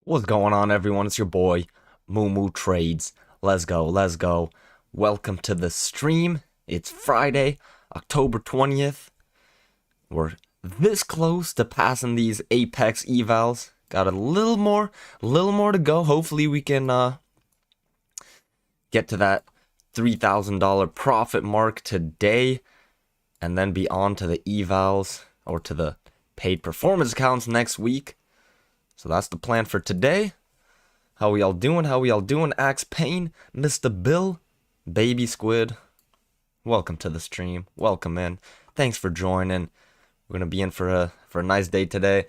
What's going on, everyone? It's your boy, Moo Trades. Let's go, let's go. Welcome to the stream. It's Friday, October 20th. We're this close to passing these Apex evals. Got a little more to go. Hopefully we can get to that $3,000 profit mark today, and then be on to the evals or to the paid performance accounts next week. So that's the plan for today. How we all doing? Axe Payne, Mr. Bill, Baby Squid. Welcome to the stream. Welcome in. Thanks for joining. We're gonna be in for a nice day today.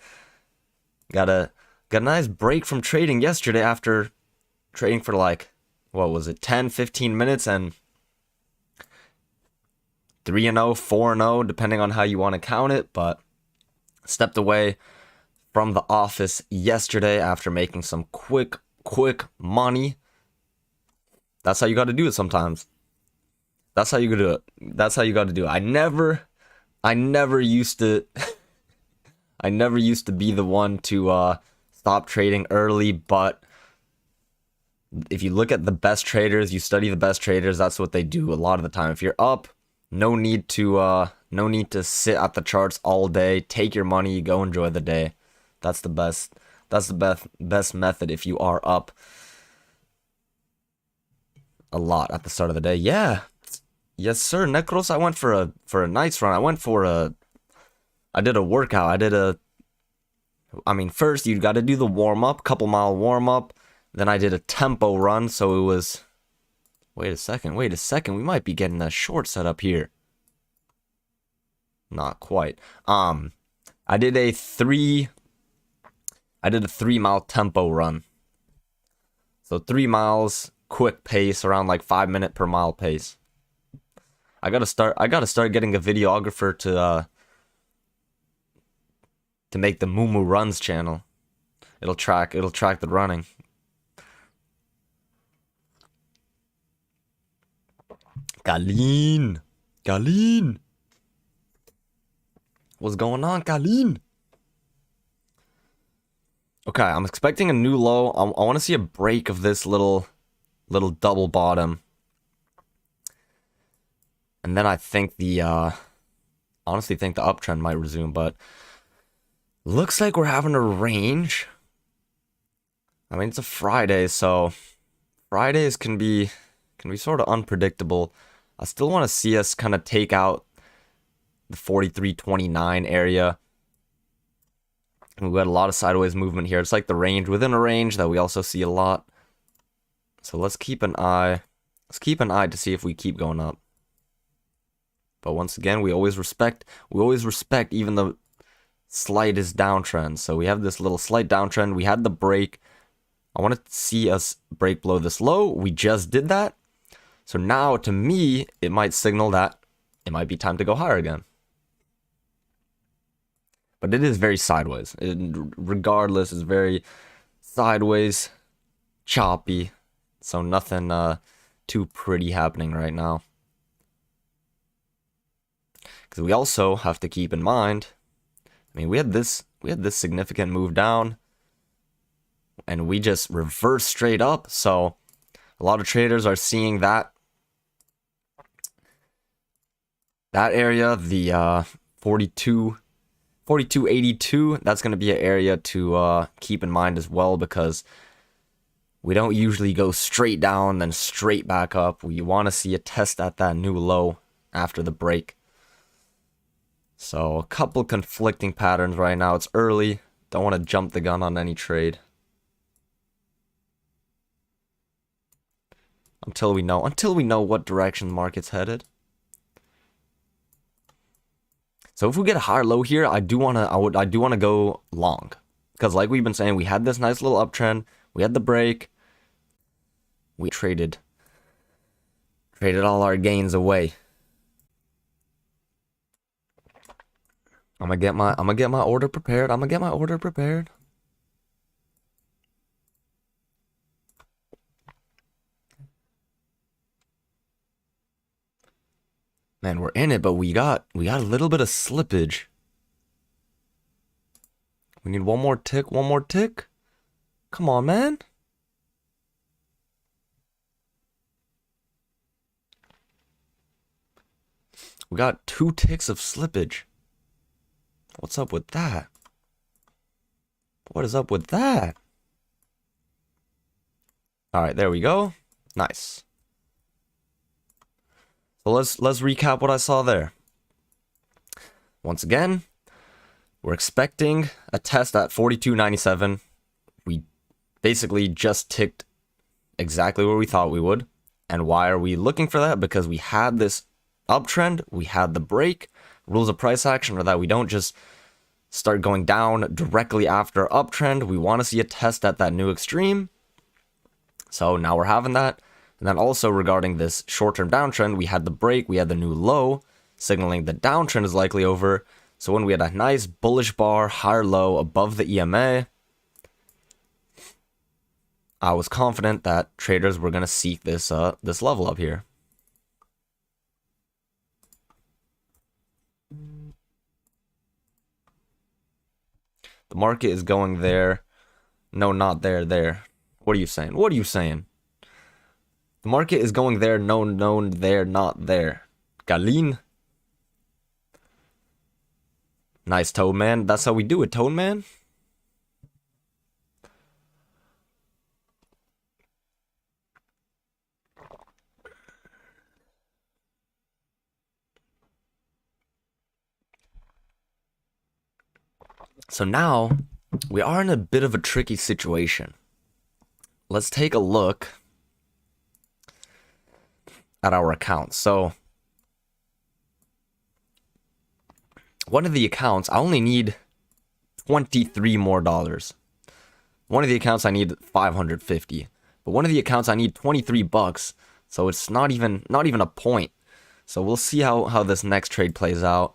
Got a nice break from trading yesterday after trading for like, what was it, 10-15 minutes, and 3-0, 4-0, depending on how you want to count it, but stepped away from the office yesterday after making some quick money. That's how you got to do it sometimes. That's how you got to do it. That's how you got to do it. I never used to I never used to be the one to stop trading early, but if you look at the best traders, you study the best traders, that's what they do a lot of the time. If you're up, no need to sit at the charts all day. Take your money, go enjoy the day. That's the best. That's the best method if you are up a lot at the start of the day. Yeah, yes sir, Necros. I went for a nice run. I did a workout. First you got to do the warm up, couple mile warm up. Then I did a tempo run. So it was. Wait a second. We might be getting a short setup here. Not quite. I did a 3-mile tempo run. So 3 miles, quick pace, around like 5-minute per mile pace. I gotta start getting a videographer to make the Moo Runs channel. It'll track the running. Galeen. What's going on, Galeen? Okay, I'm expecting a new low. I want to see a break of this little double bottom. And then I think honestly think the uptrend might resume, but looks like we're having a range. I mean, it's a Friday, so Fridays can be sort of unpredictable. I still want to see us kind of take out the 43.29 area. We've got a lot of sideways movement here. It's like the range within a range that we also see a lot. So let's keep an eye. Let's keep an eye to see if we keep going up. But once again, we always respect even the slightest downtrend. So we have this little slight downtrend. We had the break. I want to see us break below this low. We just did that. So now, to me, it might signal that it might be time to go higher again. But it is very sideways. Regardless, it's very sideways, choppy. So nothing too pretty happening right now. Because we also have to keep in mind, I mean, we had this significant move down, and we just reversed straight up. So a lot of traders are seeing that area, the 4282, that's going to be an area to keep in mind as well, because we don't usually go straight down then straight back up. We want to see a test at that new low after the break. So a couple conflicting patterns right now. It's early. Don't want to jump the gun on any trade until we know what direction the market's headed. So if we get a higher low here, I do want to go long, because like we've been saying, we had this nice little uptrend, we had the break, we traded all our gains away. I'm gonna get my order prepared. Man, we're in it, but we got a little bit of slippage. We need one more tick. Come on, man. We got 2 ticks of slippage. What's up with that? What is up with that? All right, there we go. Nice. So let's recap what I saw there. Once again, we're expecting a test at 42.97. We basically just ticked exactly where we thought we would. And why are we looking for that? Because we had this uptrend, we had the break. Rules of price action are that we don't just start going down directly after uptrend. We want to see a test at that new extreme. So now we're having that. And then also regarding this short-term downtrend, we had the break, we had the new low, signaling the downtrend is likely over. So when we had a nice bullish bar, higher low above the EMA, I was confident that traders were going to seek this this level up here. The market is going there. No, not there, there. What are you saying? What are you saying? The market is going there. No, no, there, not there. Galin. Nice, Toad Man. That's how we do it, Toad Man. So now, we are in a bit of a tricky situation. Let's take a look at our accounts. So, one of the accounts, I only need $23 more. One of the accounts I need 550, but one of the accounts I need $23. So it's not even a point. So we'll see how this next trade plays out,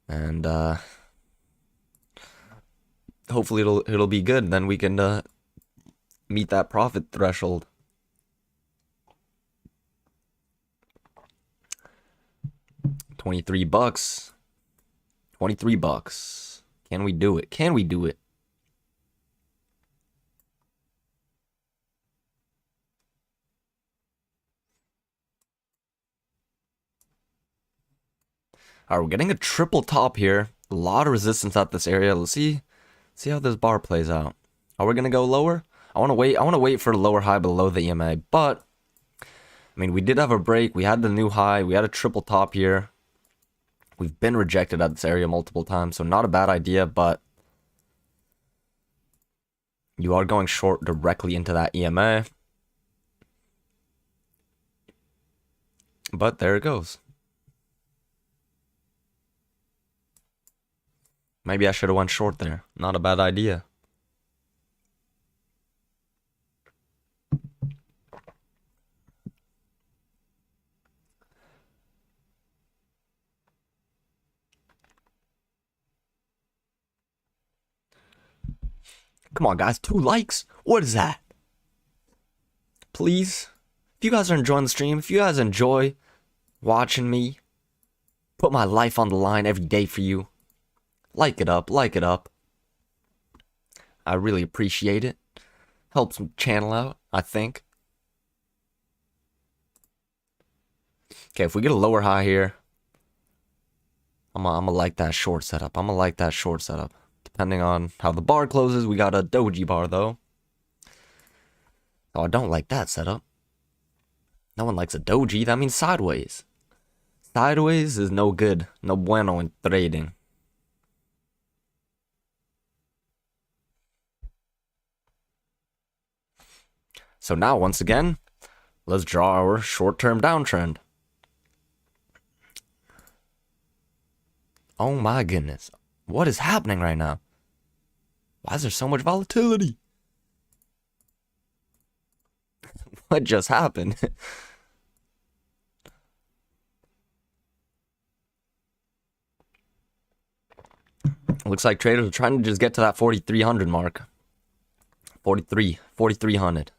and hopefully it'll be good. Then we can meet that profit threshold. $23. $23. Can we do it? Can we do it? Alright, we're getting a triple top here. A lot of resistance at this area. Let's see how this bar plays out. Are we gonna go lower? I wanna wait for a lower high below the EMA, but I mean, we did have a break, we had the new high, we had a triple top here. We've been rejected at this area multiple times, so not a bad idea, but you are going short directly into that EMA. But there it goes. Maybe I should have went short there. Not a bad idea. Come on, guys. 2 likes? What is that? Please? If you guys are enjoying the stream, if you guys enjoy watching me put my life on the line every day for you, like it up, like it up. I really appreciate it. Helps the channel out, I think. Okay, if we get a lower high here, I'm gonna like that short setup. I'm gonna like that short setup. Depending on how the bar closes, we got a doji bar though. Oh, I don't like that setup. No one likes a doji. That means sideways. Sideways is no good. No bueno in trading. So now, once again, let's draw our short-term downtrend. Oh my goodness. What is happening right now? Why is there so much volatility? What just happened? Looks like traders are trying to just get to that 4,300 mark. 4,300.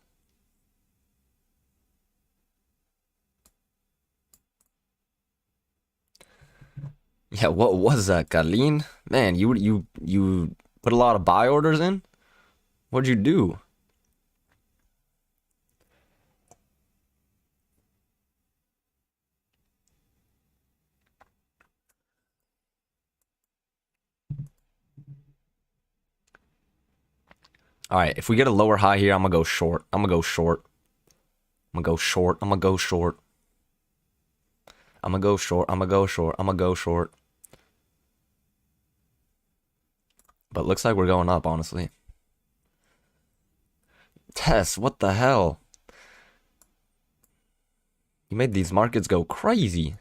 Yeah, what was that, Carlin? Man, you put a lot of buy orders in? What'd you do? All right, if we get a lower high here, I'm gonna go short. I'm gonna go short. I'm gonna go short. I'm gonna go short. I'm gonna go short. I'm gonna go short. I'm gonna go short. But looks like we're going up, honestly. Tess, what the hell? You made these markets go crazy.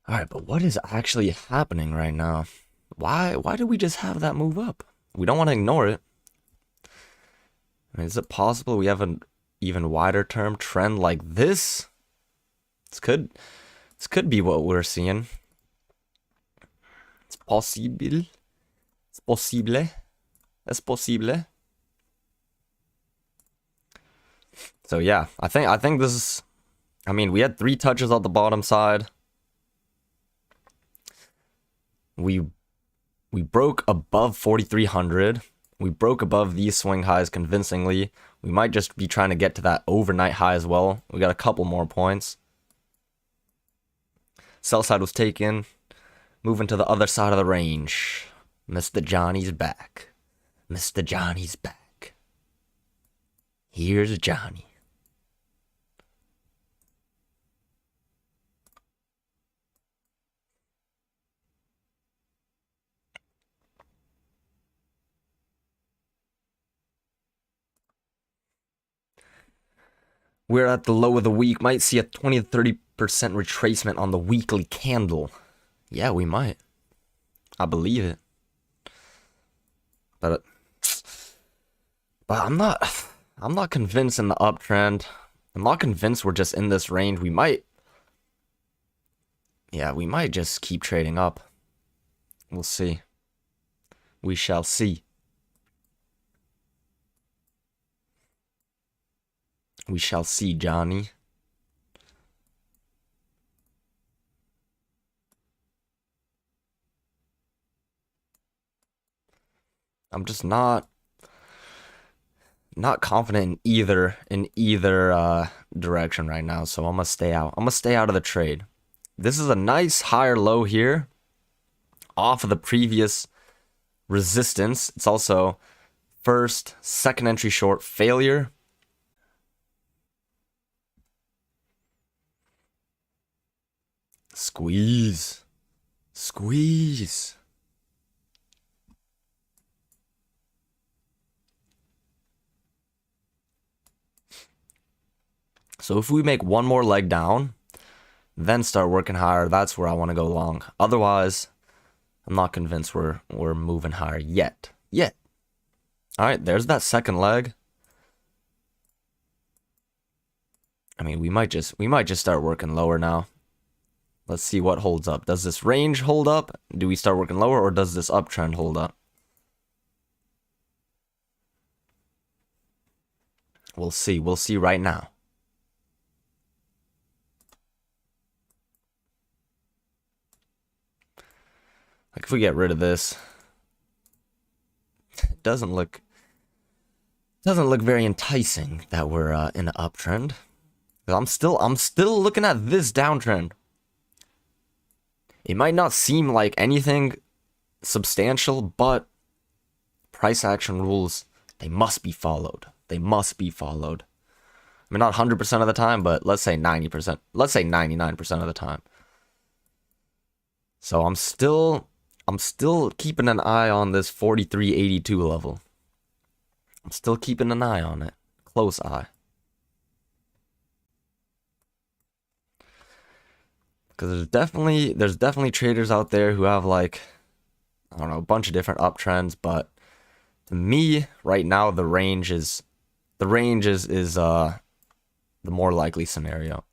All right, but what is actually happening right now? Why did we just have that move up? We don't want to ignore it. I mean, is it possible we have an even wider term trend like this? This could be what we're seeing. It's possible. It's possible. Es posible. So yeah, I think this is. I mean, we had 3 touches on the bottom side. We broke above 4,300. We broke above these swing highs convincingly. We might just be trying to get to that overnight high as well. We got a couple more points. Sell side was taken. Moving to the other side of the range. Mr. Johnny's back. Mr. Johnny's back. Here's Johnny. We're at the low of the week. Might see a 20 to 30% retracement on the weekly candle. Yeah, we might. I believe it. But I'm not convinced in the uptrend. I'm not convinced we're just in this range. We might just keep trading up. We'll see. We shall see. We shall see, Johnny. I'm just not confident in either direction right now, so I'm gonna stay out. I'm gonna stay out of the trade. This is a nice higher low here off of the previous resistance. It's also second entry short failure. Squeeze. Squeeze. So if we make one more leg down, then start working higher, that's where I want to go long. Otherwise, I'm not convinced we're moving higher yet. Yet. All right, there's that second leg. I mean, we might just start working lower now. Let's see what holds up. Does this range hold up? Do we start working lower, or does this uptrend hold up? We'll see. We'll see right now. Like if we get rid of this, it doesn't look very enticing that we're in an uptrend. I'm still looking at this downtrend. It might not seem like anything substantial, but price action rules, they must be followed. They must be followed. I mean, not 100% of the time, but let's say 90%. Let's say 99% of the time. So I'm still keeping an eye on this 43.82 level. I'm still keeping an eye on it. Close eye. Because there's definitely traders out there who have like, I don't know, a bunch of different uptrends, but to me right now the range is the more likely scenario.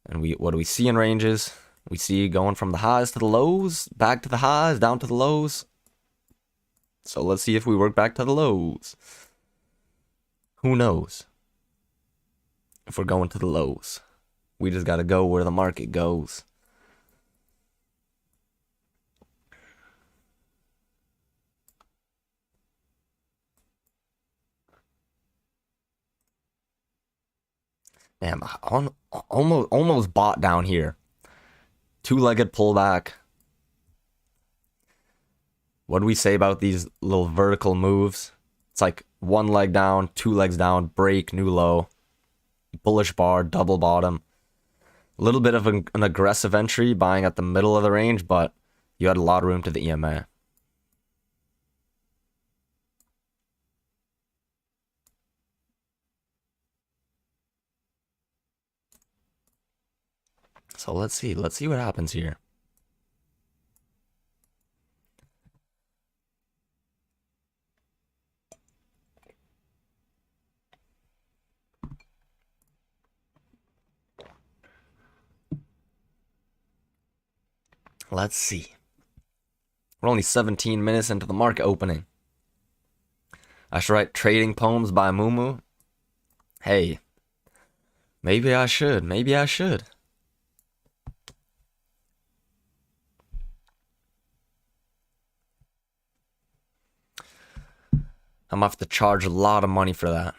And what do we see in ranges? We see going from the highs to the lows, back to the highs, down to the lows. So let's see if we work back to the lows. Who knows if we're going to the lows? We just gotta go where the market goes. Damn, almost bought down here. Two-legged pullback. What do we say about these little vertical moves? It's like one leg down, two legs down, break, new low, bullish bar, double bottom. A little bit of an aggressive entry, buying at the middle of the range, but you had a lot of room to the EMA. So let's see what happens here. Let's see. We're only 17 minutes into the market opening. I should write trading poems by Mumu. Hey, maybe I should. Maybe I should. I'm gonna have to charge a lot of money for that.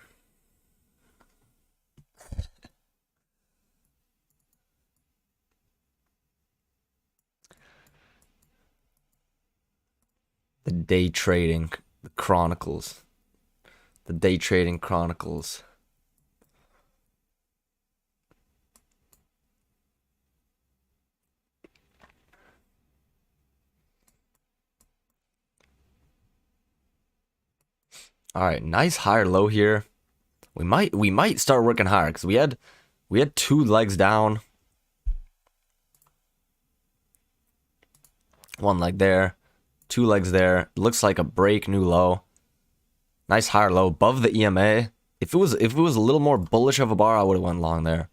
The day trading chronicles. The day trading chronicles. All right, nice higher low here. We might start working higher because we had two legs down. One leg there, two legs there. Looks like a break, new low. Nice higher low above the EMA. If it was a little more bullish of a bar, I would have went long there.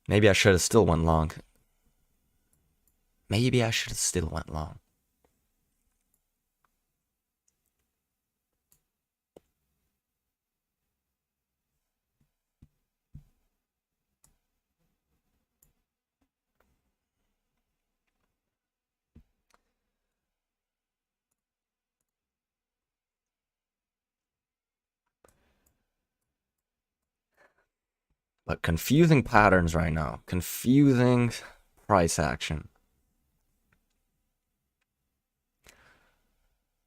Maybe I should have still went long. Maybe I should have still went long. But confusing patterns right now. Confusing price action.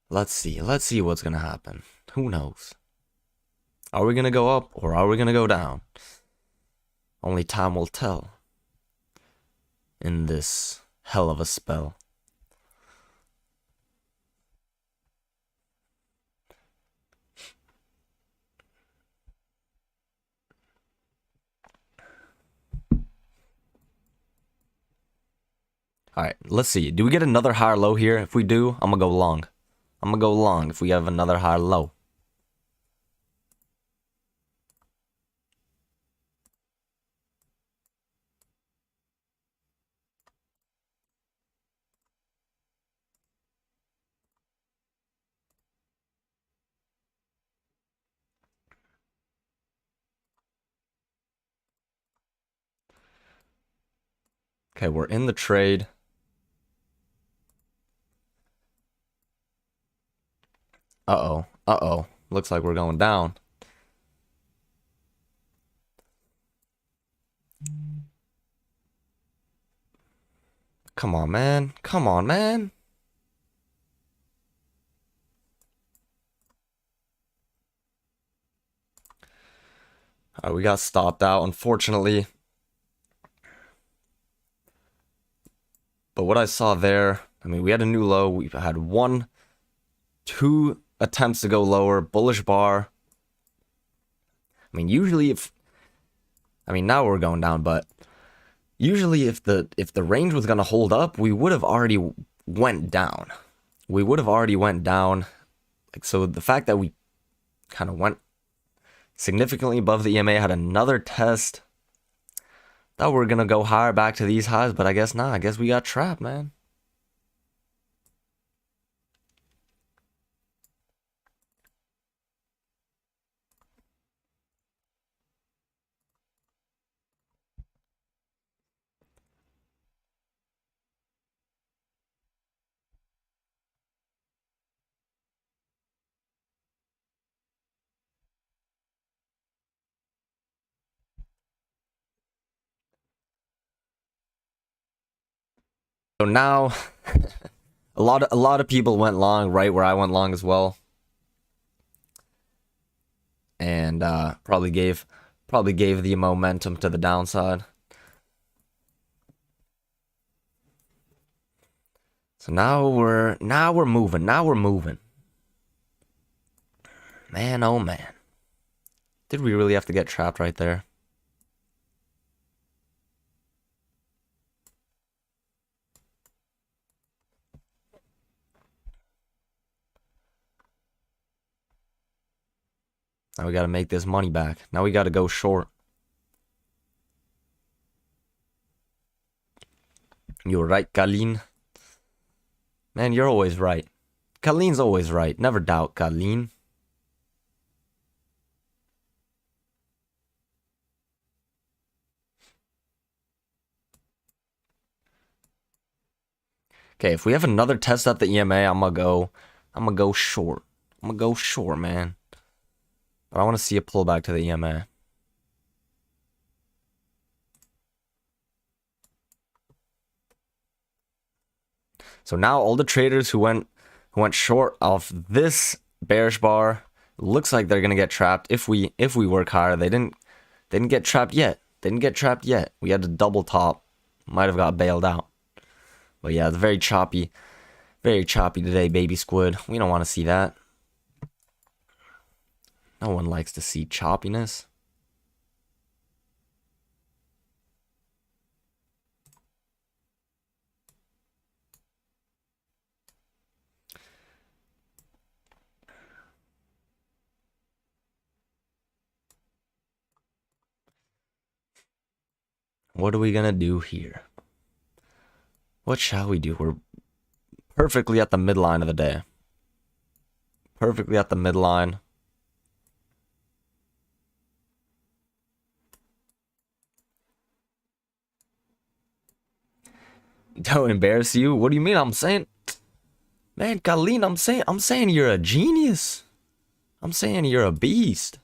Let's see what's gonna happen. Who knows? Are we gonna go up or are we gonna go down? Only time will tell. In this hell of a spell. Alright, let's see. Do we get another higher low here? If we do, I'm gonna go long. I'm gonna go long if we have another higher low. Okay, we're in the trade. Uh-oh. Uh-oh. Looks like we're going down. Come on, man. Come on, man. Alright, we got stopped out, unfortunately. But what I saw there, I mean, we had a new low. We've had two attempts to go lower. Bullish bar. I mean, usually now we're going down, but usually if the range was gonna hold up, we would have already went down. We would have already went down. Like, so the fact that we kind of went significantly above the EMA, had another test. Thought we were gonna go higher back to these highs, but I guess not. I guess we got trapped, man. So now, a lot of people went long right where I went long as well, and probably gave the momentum to the downside. So now we're moving. Now we're moving. Man, oh man. Did we really have to get trapped right there? Now we got to make this money back. Now we got to go short. You're right, Kalin. Man, you're always right. Kalin's always right. Never doubt Kalin. Okay, if we have another test at the EMA, I'm gonna go short. I'm gonna go short, man. But I want to see a pullback to the EMA. So now all the traders who went short off this bearish bar, looks like they're gonna get trapped if we work hard. They didn't get trapped yet. Didn't get trapped yet. We had a double top. Might have got bailed out. But yeah, it's very choppy. Very choppy today, baby squid. We don't want to see that. No one likes to see choppiness. What are we gonna do here? What shall we do? We're perfectly at the midline of the day. Perfectly at the midline. Don't embarrass you. What do you mean? I'm saying, man, Colleen, I'm saying you're a genius. I'm saying you're a beast.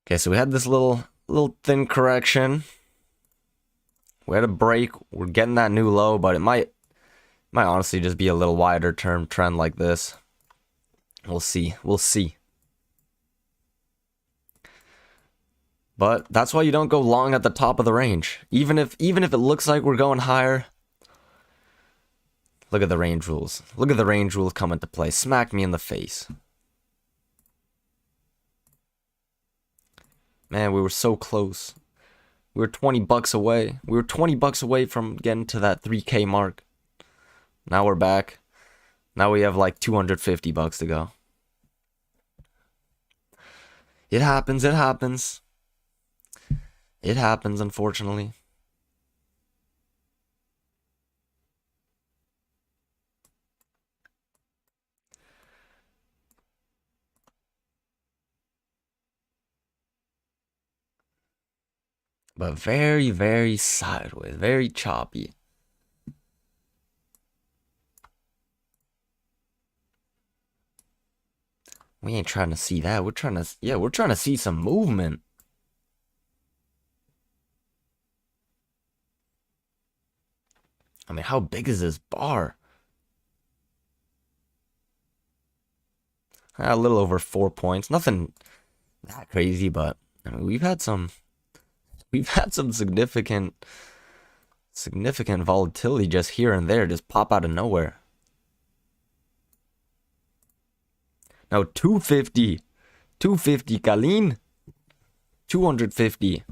Okay, so we had this little thin correction. We had a break. We're getting that new low, but it might honestly just be a little wider term trend like this. We'll see. We'll see. But that's why you don't go long at the top of the range. Even if it looks like we're going higher. Look at the range rules. Look at the range rules come into play. Smack me in the face. Man, we were so close. We were 20 bucks away. We were 20 bucks away from getting to that 3K mark. Now we're back. Now we have like 250 bucks to go. It happens. It happens. It happens, unfortunately. But very, very sideways. Very choppy. We ain't trying to see that. We're trying to see some movement. I mean, how big is this bar? A little over 4 points. Nothing that crazy, but I mean, we've had some significant volatility just here and there, just pop out of nowhere. Now 250, Kalin, 250.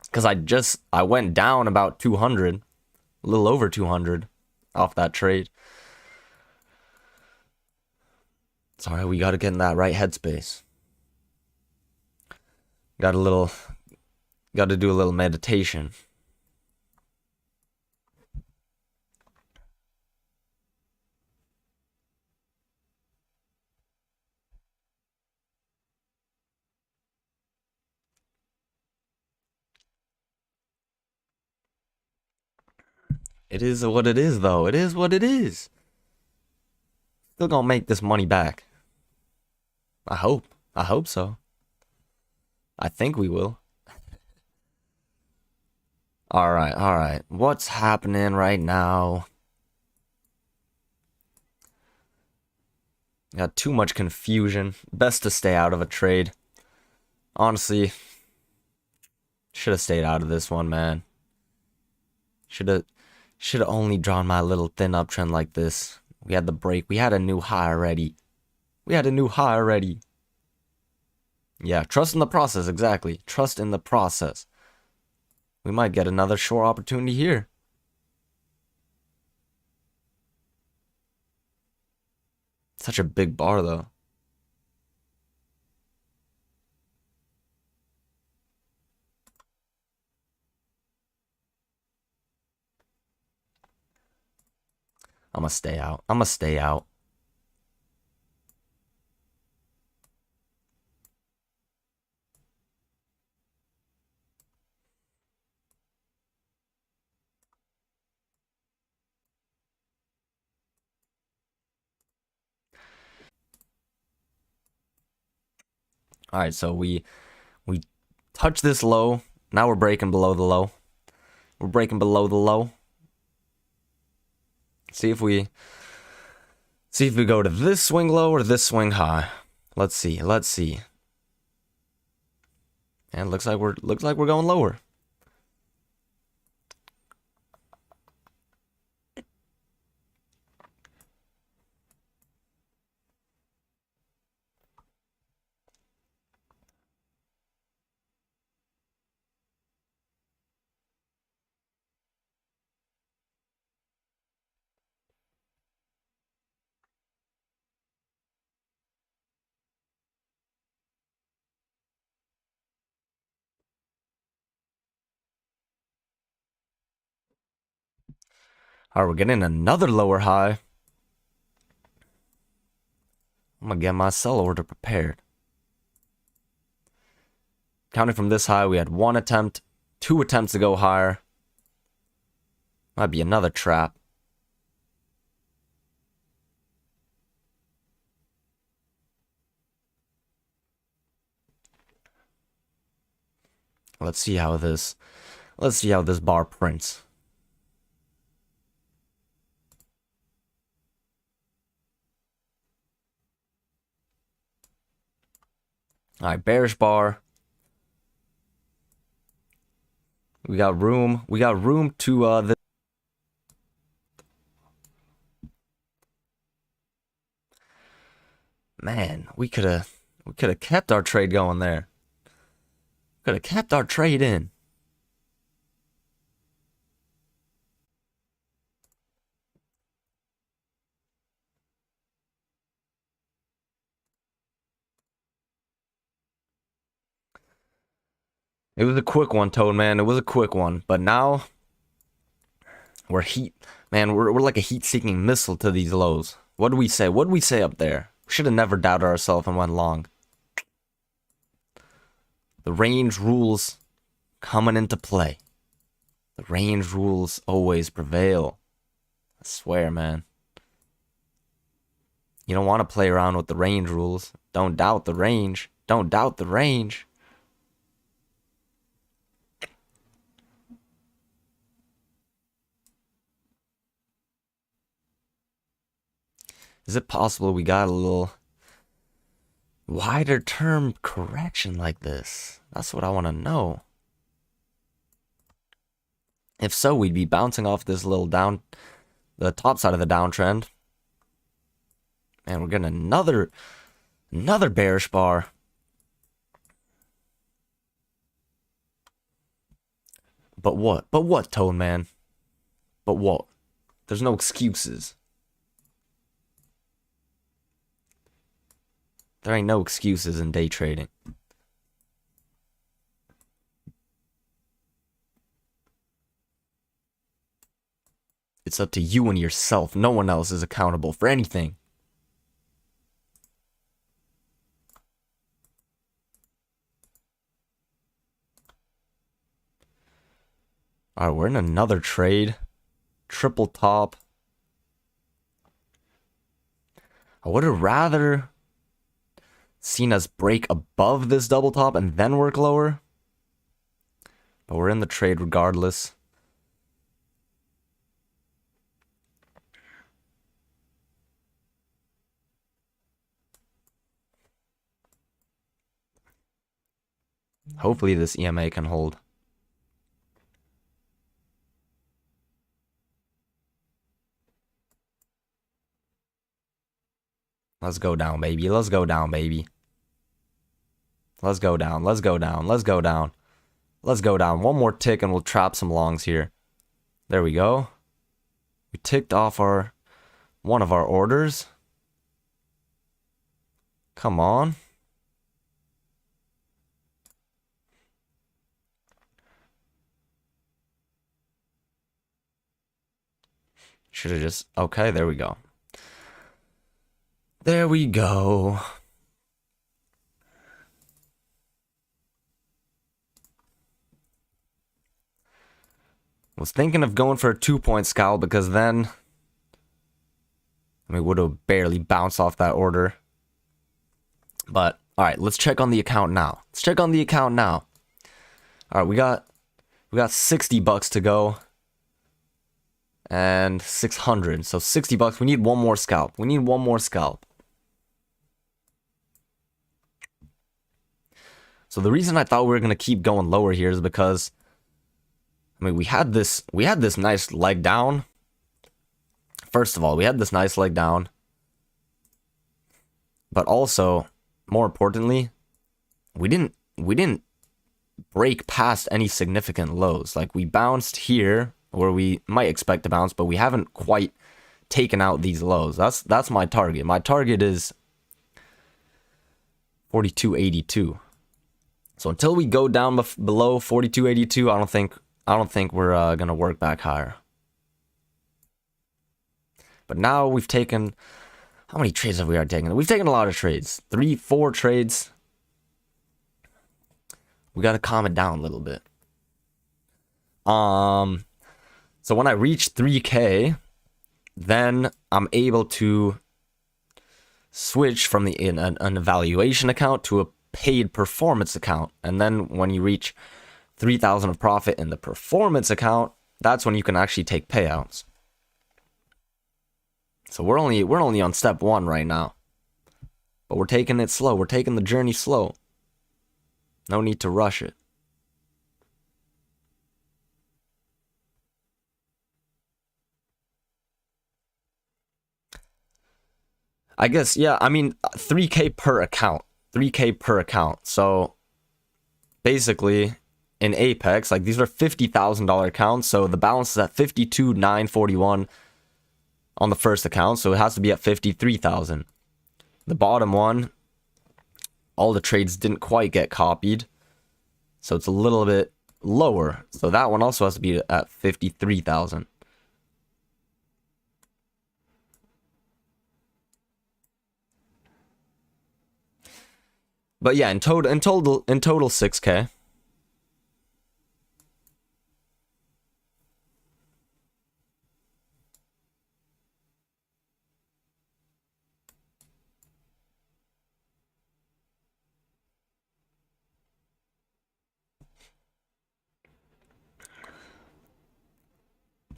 Because I went down about 200, a little over 200 off that trade. Sorry, we got to get in that right headspace. Got to do a little meditation. It is what it is, though. It is what it is. Still gonna make this money back. I hope. I hope so. I think we will. Alright, alright. What's happening right now? Got too much confusion. Best to stay out of a trade. Honestly, should have stayed out of this one, man. Should have only drawn my little thin uptrend like this. We had the break. We had a new high already. Yeah, trust in the process, exactly. Trust in the process. We might get another short opportunity here. Such a big bar, though. I'm gonna stay out. All right, so we touch this low. Now we're breaking below the low. See if we go to this swing low or this swing high. Let's see. And looks like we're going lower. All right, we're getting another lower high. I'm gonna get my sell order prepared. Counting from this high, we had 1 attempt, 2 attempts to go higher. Might be another trap. Let's see how this bar prints. All right, bearish bar. We got room to Man, we could have kept our trade going there. Could have kept our trade in. It was a quick one, Toad, man. It was a quick one. But now we're like a heat-seeking missile to these lows. What do we say? What do we say up there? We should have never doubted ourselves and went long. The range rules coming into play. The range rules always prevail. I swear, man. You don't want to play around with the range rules. Don't doubt the range. Don't doubt the range. Is it possible we got a little wider term correction like this? That's what I want to know. If so, we'd be bouncing off this little the top side of the downtrend. And we're getting another bearish bar. But what? But what, Toad Man? But what? There's no excuses. There ain't no excuses in day trading. It's up to you and yourself. No one else is accountable for anything. Alright, we're in another trade. triple top. I would have rather seen us break above this double top and then work lower. But we're in the trade regardless. Hopefully this EMA can hold. Let's go down, baby. Let's go down, baby. Let's go down. Let's go down. Let's go down. Let's go down. One more tick and we'll trap some longs here. There we go. We ticked off one of our orders. Come on. Should have just... Okay, there we go. There we go. Was thinking of going for a 2-point scalp because then... I mean, would have barely bounced off that order. But, alright, let's check on the account now. Let's check on the account now. Alright, we got $60 to go. And 600. So $60. We need one more scalp. We need one more scalp. So the reason I thought we were gonna keep going lower here is because, I mean, we had this nice leg down. First of all, we had this nice leg down. But also, more importantly, we didn't break past any significant lows. Like, we bounced here where we might expect to bounce, but we haven't quite taken out these lows. That's my target. My target is 42.82. So until we go down below 42.82, I don't think we're gonna work back higher. But now we've taken, how many trades have we already taken? We've taken a lot of trades. 3-4 trades. We gotta calm it down a little bit. So when I reach 3K, then I'm able to switch from an evaluation account to a paid performance account. And then when you reach 3,000 of profit in the performance account, that's when you can actually take payouts. So we're only on step 1 right now. But we're taking it slow. We're taking the journey slow. No need to rush it. I guess, yeah, I mean, 3K per account. 3K per account. So basically, in Apex, like, these are $50,000 accounts. So the balance is at 52,941 on the first account. So it has to be at 53,000. The bottom one, all the trades didn't quite get copied. So it's a little bit lower. So that one also has to be at 53,000. But yeah, in total 6K.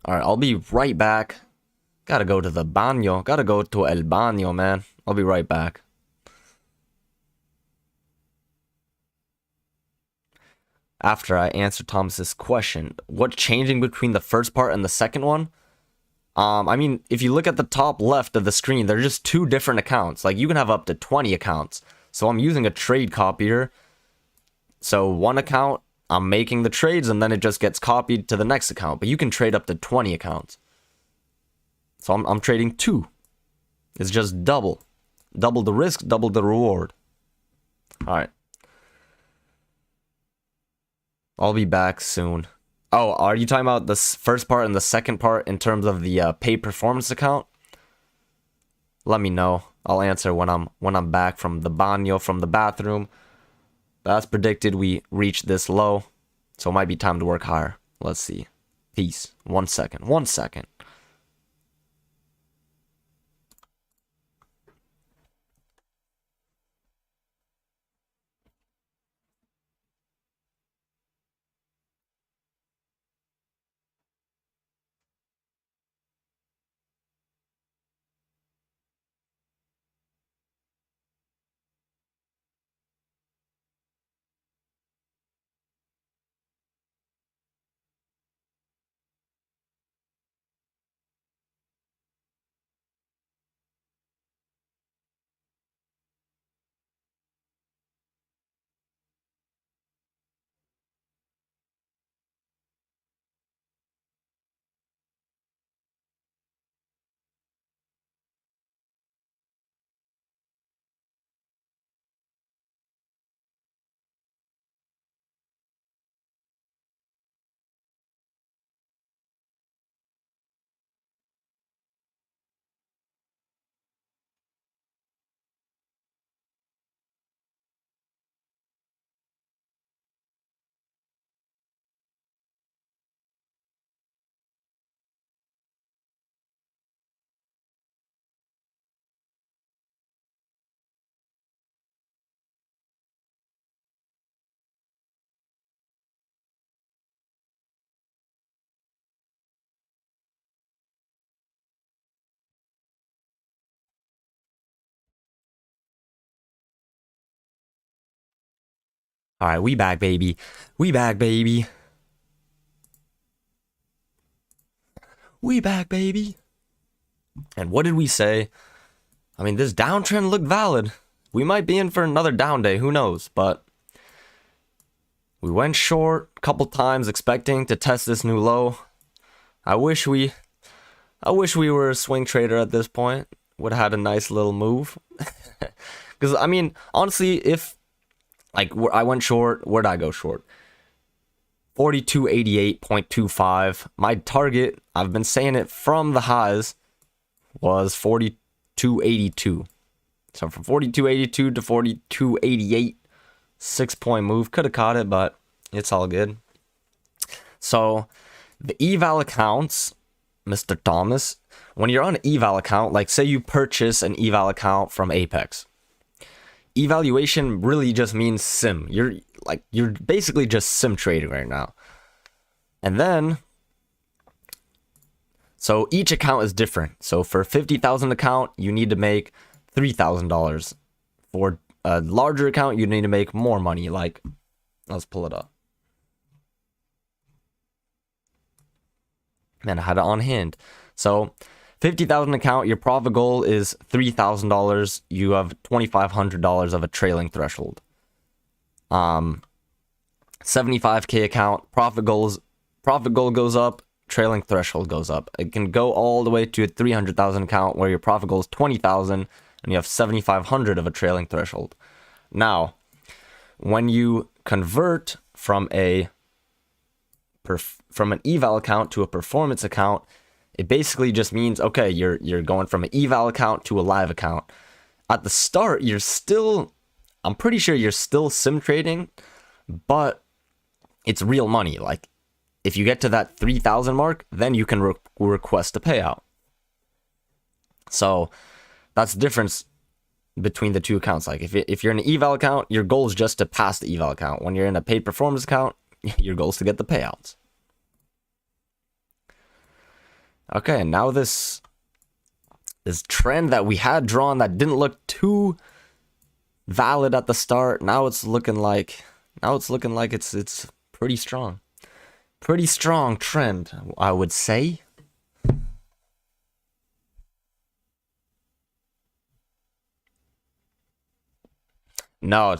Alright, I'll be right back. Gotta go to the baño. Gotta go to el baño, man. I'll be right back. After I answer Thomas's question, what's changing between the first part and the second one? I mean, if you look at the top left of the screen, they're just 2 different accounts. Like, you can have up to 20 accounts. So I'm using a trade copier. So one account, I'm making the trades, and then it just gets copied to the next account. But you can trade up to 20 accounts. So I'm trading 2. It's just double. Double the risk, double the reward. Alright. I'll be back soon. Oh, are you talking about the first part and the second part in terms of the paid performance account? Let me know. I'll answer when I'm back from the baño, from the bathroom. That's predicted we reach this low, so it might be time to work higher. Let's see. Peace. 1 second. 1 second. All right, we back, baby. We back, baby. We back, baby. And what did we say? I mean, this downtrend looked valid. We might be in for another down day, who knows? But we went short a couple times expecting to test this new low. I wish we were a swing trader at this point. Would have had a nice little move. Because, I mean, honestly, if, like, I went short, where did I go short? 4288.25. My target, I've been saying it from the highs, was 4282. So from 4282 to 4288, 6-point move. Could have caught it, but it's all good. So the eval accounts, Mr. Thomas, when you're on an eval account, like say you purchase an eval account from Apex, evaluation really just means sim. You're basically just sim trading right now. And then, so each account is different. So for 50,000 account, you need to make $3,000. For a larger account, you need to make more money. Like, let's pull it up. Man, I had it on hand. So 50,000 account, your profit goal is $3,000. You have $2,500 of a trailing threshold. 75K account, profit goal goes up, trailing threshold goes up. It can go all the way to a 300,000 account where your profit goal is 20,000 and you have 7,500 of a trailing threshold. Now, when you convert from an eval account to a performance account, it basically just means, okay, you're going from an eval account to a live account. At the start, I'm pretty sure you're still sim trading, but it's real money. Like, if you get to that 3,000 mark, then you can request a payout. So that's the difference between the two accounts. Like, if you're in an eval account, your goal is just to pass the eval account. When you're in a paid performance account, your goal is to get the payouts. Okay, and now this trend that we had drawn that didn't look too valid at the start, now it's looking like it's pretty strong. Pretty strong trend, I would say. No,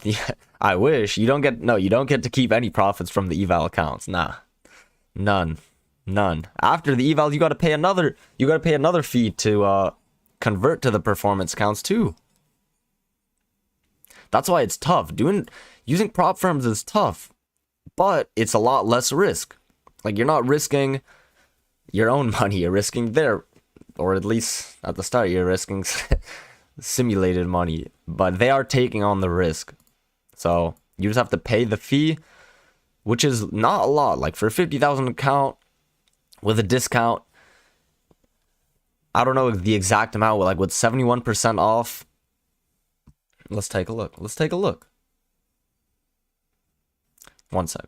I wish. You don't get to keep any profits from the eval accounts. Nah. None. After the eval, you got to pay another fee to convert to the performance accounts too. That's why it's tough. Using prop firms is tough, but it's a lot less risk. Like, you're not risking your own money, you're risking their, or at least at the start, you're risking simulated money, but they are taking on the risk. So you just have to pay the fee, which is not a lot. Like, for a 50,000 account with a discount, I don't know the exact amount, like with 71% off. Let's take a look. One sec.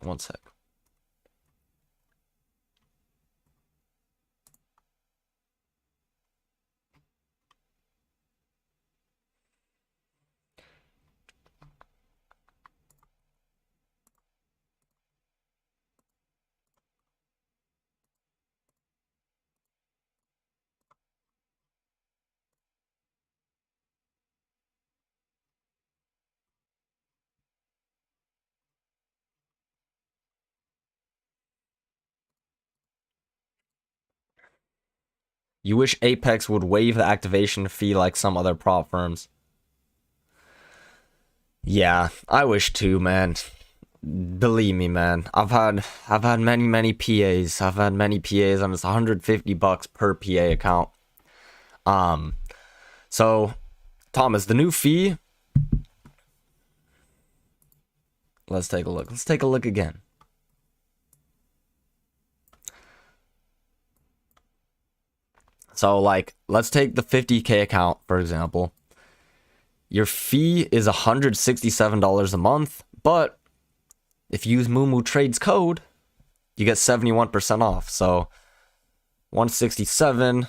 You wish Apex would waive the activation fee like some other prop firms. Yeah, I wish too, man. Believe me, man. I've had many PAs. I've had many PAs, and it's $150 per PA account. So Thomas, the new fee. Let's take a look. Let's take a look again. So, like, let's take the 50K account, for example. Your fee is $167 a month, but if you use Moomoo Trade's code, you get 71% off. So, 167,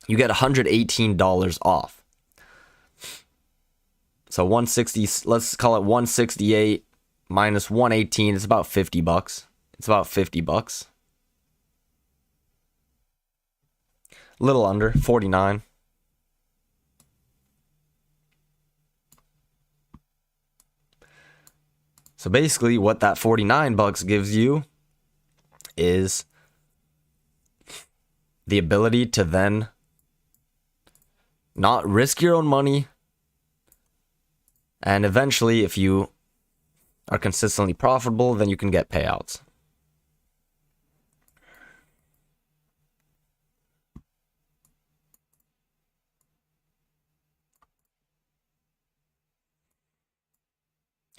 you get $118 off. So 160, let's call it 168 minus 118. It's about $50. It's about $50. A little under, 49. So basically what that $49 gives you is the ability to then not risk your own money. And eventually, if you are consistently profitable, then you can get payouts.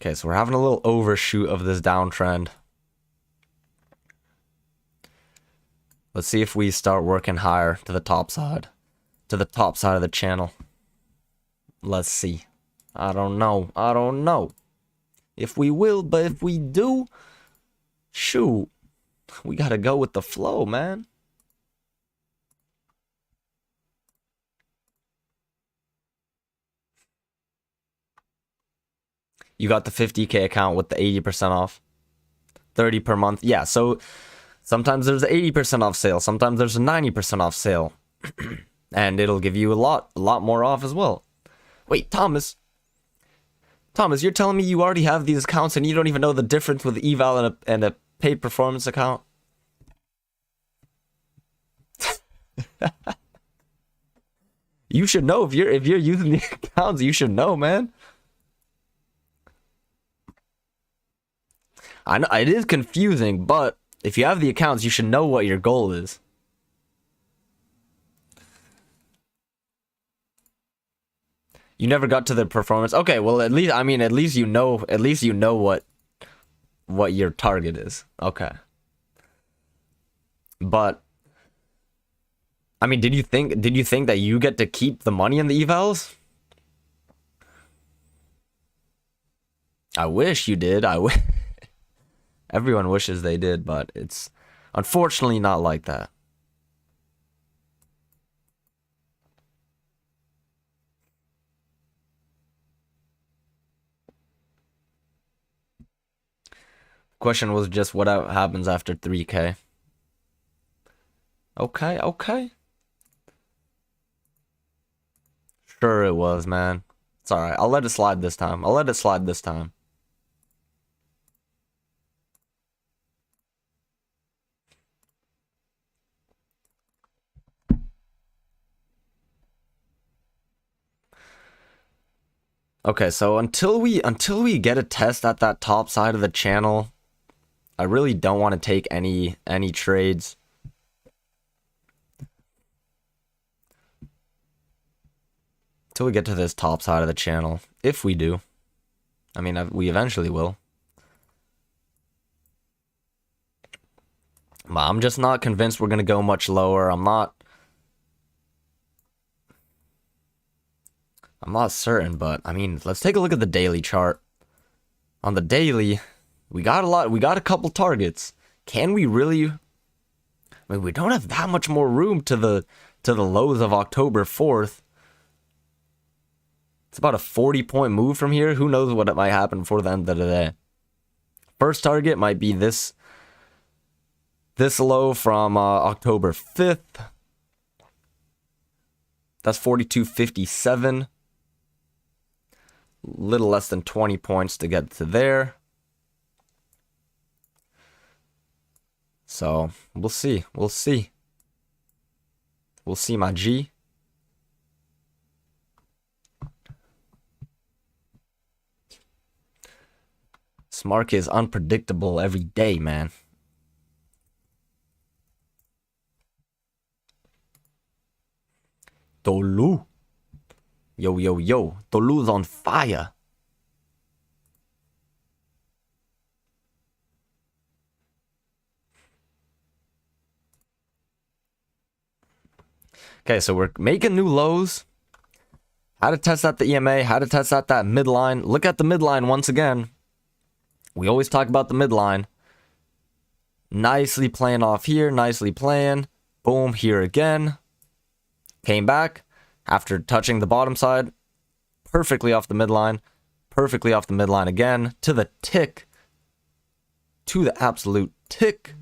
Okay, so we're having a little overshoot of this downtrend. Let's see if we start working higher to the top side. To the top side of the channel. Let's see. I don't know. I don't know if we will, but if we do, shoot, we gotta go with the flow, man. You got the 50K account with the 80% off. 30 per month. Yeah, so sometimes there's an 80% off sale. Sometimes there's a 90% off sale. And it'll give you a lot more off as well. Wait, Thomas, you're telling me you already have these accounts and you don't even know the difference with eval and a paid performance account? You should know if you're using the accounts. You should know, man. I know it is confusing, but if you have the accounts, you should know what your goal is. You never got to the performance. Okay, well at least you know what your target is. Okay. But I mean, did you think that you get to keep the money in the evals? I wish you did. Everyone wishes they did, but it's unfortunately not like that. Question was just what happens after 3K. Okay. Sure it was, man. It's alright. I'll let it slide this time. Okay, so until we get a test at that top side of the channel, I really don't want to take any trades. Till we get to this top side of the channel. If we do. I mean, we eventually will. But I'm just not convinced we're going to go much lower. I'm not certain, but I mean, let's take a look at the daily chart. On the daily, we got a couple targets. Can we really? I mean, we don't have that much more room to the lows of October 4th. It's about a 40-point move from here. Who knows what it might happen before the end of the day. First target might be this low from October 5th. That's 42.57. Little less than 20 points to get to there. So, we'll see. We'll see, my G. This market is unpredictable every day, man. Tolu. Yo. Tolu's on fire. Okay, so we're making new lows. How to test out the EMA, how to test out that midline. Look at the midline once again. We always talk about the midline. Nicely playing off here, nicely playing. Boom, here again. Came back after touching the bottom side. perfectly off the midline. Perfectly off the midline again. To the tick. To the absolute tick.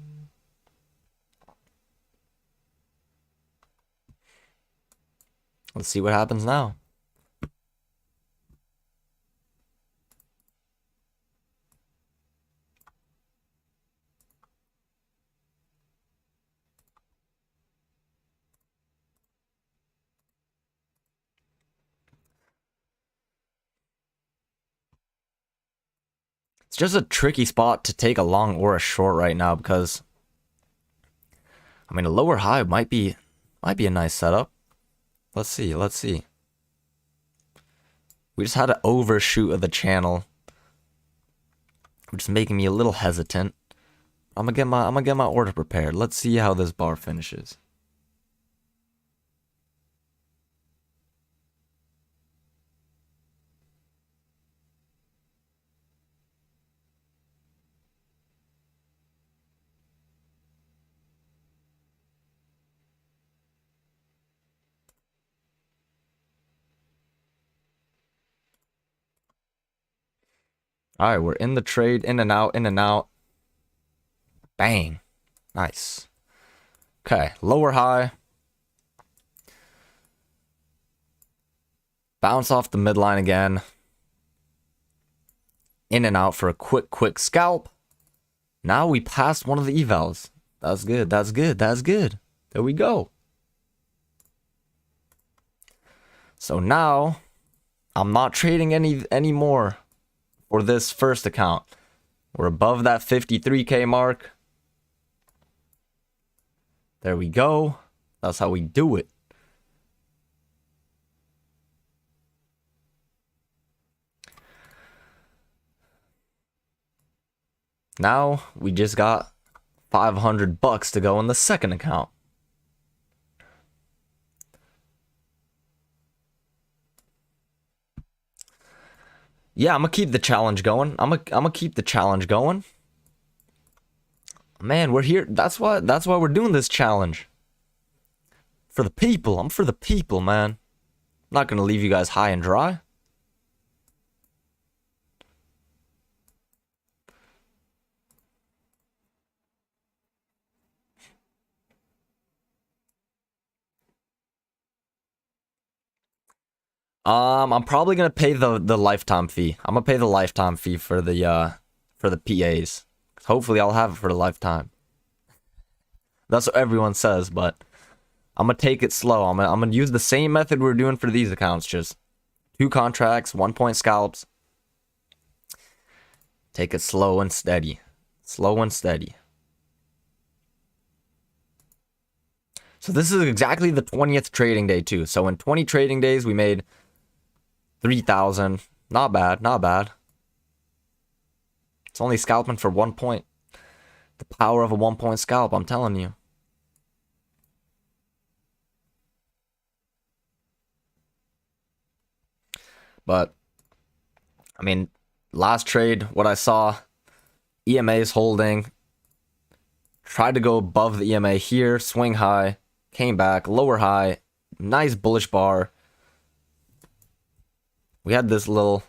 Let's see what happens now. It's just a tricky spot to take a long or a short right now because, I mean, a lower high might be a nice setup. Let's see. We just had an overshoot of the channel, which is making me a little hesitant. I'm gonna get my order prepared. Let's see how this bar finishes. All right, we're in the trade, in and out, in and out. Bang. Nice. Okay, lower high. Bounce off the midline again. In and out for a quick scalp. Now we passed one of the evals. That's good. There we go. So now I'm not trading any more for this first account. We're above that 53K mark. There we go. That's how we do it. Now we just got $500 to go in the second account. Yeah, I'm gonna keep the challenge going. I'm gonna keep the challenge going. Man, we're here. That's why we're doing this challenge. For the people. I'm for the people, man. I'm not gonna leave you guys high and dry. I'm probably gonna pay the lifetime fee. I'm gonna pay the lifetime fee for the PAs. Hopefully I'll have it for the lifetime. That's what everyone says, but I'm gonna take it slow. I'm gonna use the same method we're doing for these accounts, just 2 contracts, 1-point scalps. Take it slow and steady. Slow and steady. So this is exactly the 20th trading day too. So in 20 trading days, we made 3,000. Not bad, not bad. It's only scalping for 1 point. The power of a 1-point scalp, I'm telling you. But, I mean, last trade, what I saw, EMA is holding. Tried to go above the EMA here, swing high, came back, lower high, nice bullish bar. We had this little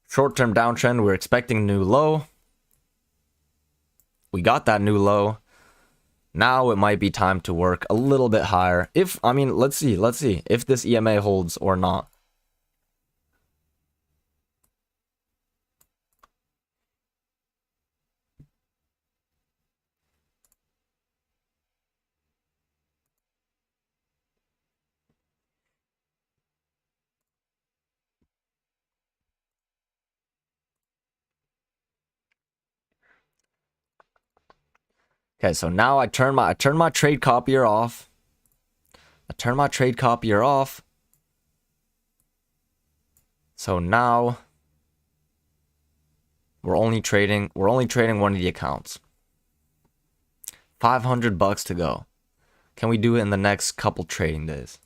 short-term downtrend. We're expecting a new low. We got that new low. Now it might be time to work a little bit higher. Let's see if this EMA holds or not. Okay, so now I turn my trade copier off. So now we're only trading one of the accounts. $500 to go. Can we do it in the next couple trading days?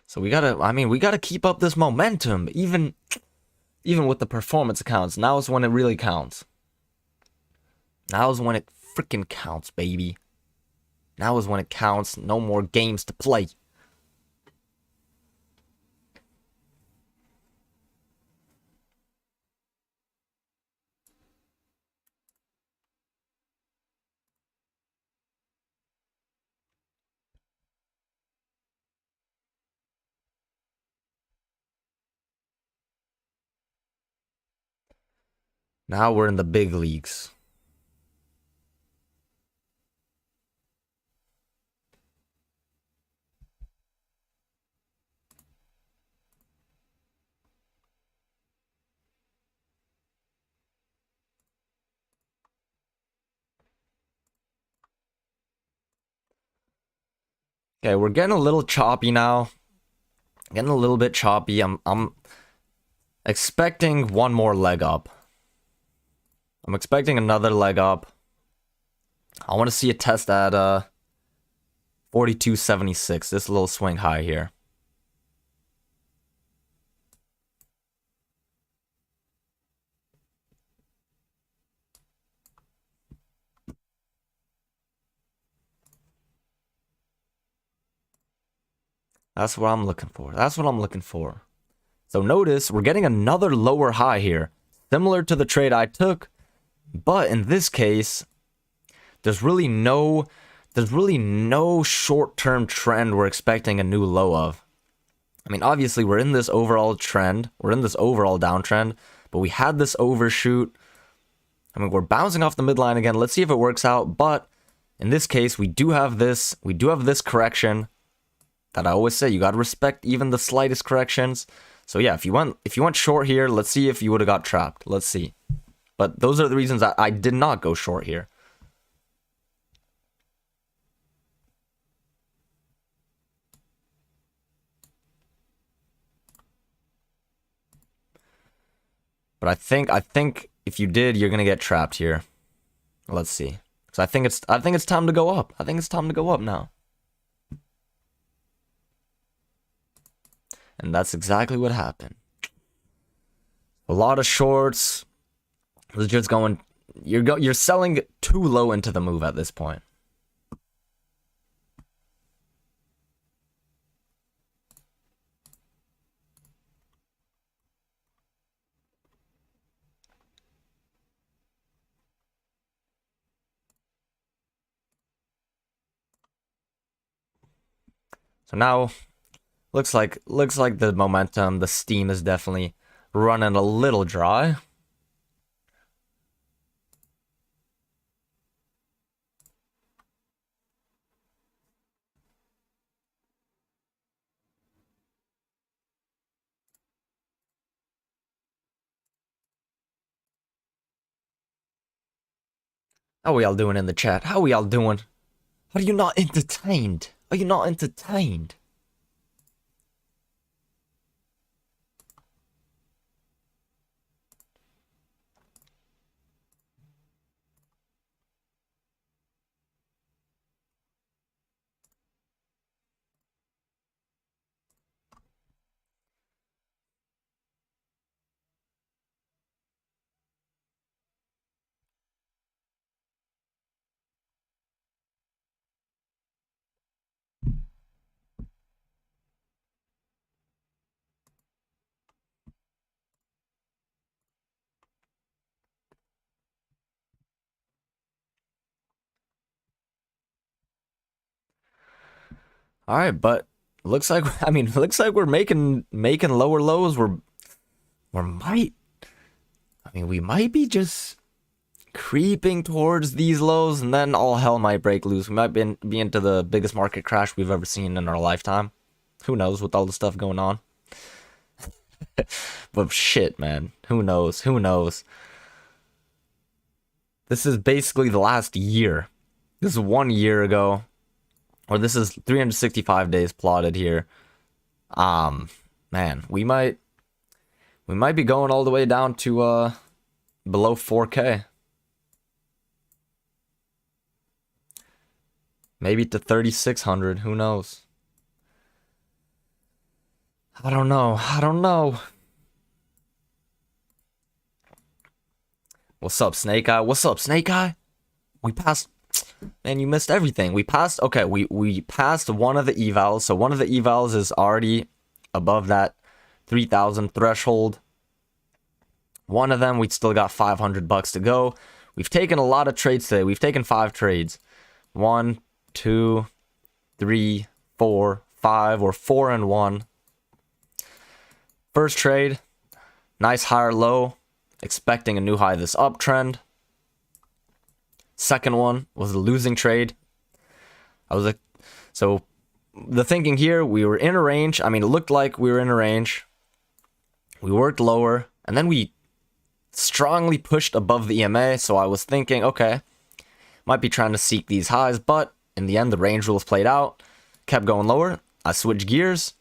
So we gotta, I mean, we gotta keep up this momentum, even with the performance accounts. Now is when it really counts. Now is when it freaking counts, baby. Now is when it counts. No more games to play. Now we're in the big leagues. Okay, we're getting a little choppy now. Getting a little bit choppy. I'm expecting one more leg up. I'm expecting another leg up. I want to see a test at 42.76. This little swing high here. That's what I'm looking for. That's what I'm looking for. So notice we're getting another lower high here, similar to the trade I took, but in this case, there's really no short-term trend we're expecting a new low of. I mean, obviously we're in this overall trend, we're in this overall downtrend, but we had this overshoot. I mean, we're bouncing off the midline again. Let's see if it works out, but in this case, we do have this correction that I always say, you got to respect even the slightest corrections. So yeah, if you went short here, let's see if you would have got trapped. Let's see. But those are the reasons I did not go short here. But I think if you did, you're gonna get trapped here. Let's see. Because I think it's time to go up. I think it's time to go up now. And that's exactly what happened. A lot of shorts. It's just going. You're selling too low into the move at this point. So now, looks like the momentum, the steam is definitely running a little dry. How are y'all doing in the chat? How are y'all doing? Are you not entertained? Are you not entertained? All right, but looks like looks like we're making lower lows. We might be just creeping towards these lows, and then all hell might break loose. We might be into the biggest market crash we've ever seen in our lifetime. Who knows with all the stuff going on? But shit, man. Who knows? Who knows? This is basically the last year. This is 1 year ago. Or this is 365 days plotted here. Man, we might be going all the way down to below 4K. Maybe to 3,600, who knows? I don't know. I don't know. What's up, Snake Eye? What's up, Snake Eye? We passed. Man, you missed everything. We passed. Okay, we passed one of the evals. So one of the evals is already above that 3,000 threshold. One of them, we still got 500 bucks to go. We've taken a lot of trades today. We've taken 5 trades. 1, 2, 3, 4, 5. We're 4 and 1. First trade, nice higher low, expecting a new high this uptrend. Second one was a losing trade. So the thinking here, we were in a range. I mean, it looked like we were in a range. We worked lower, and then we strongly pushed above the EMA. So I was thinking, okay, might be trying to seek these highs, but in the end, the range rules played out. Kept going lower. I switched gears.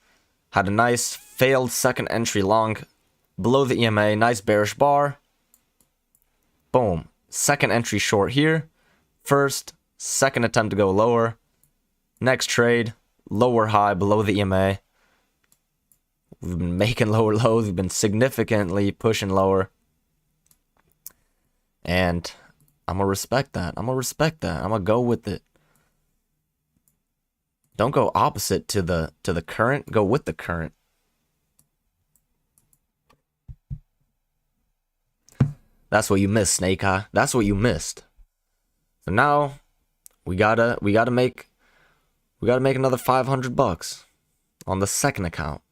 Had a nice failed second entry long below the EMA. Nice bearish bar. Boom. Second entry short here. First, second attempt to go lower. Next trade, lower high below the EMA. We've been making lower lows. We've been significantly pushing lower. And I'm going to respect that. I'm going to respect that. I'm going to go with it. Don't go opposite to the current. Go with the current. That's what you missed, Snake Eye. That's what you missed. So now we gotta make another 500 bucks on the second account.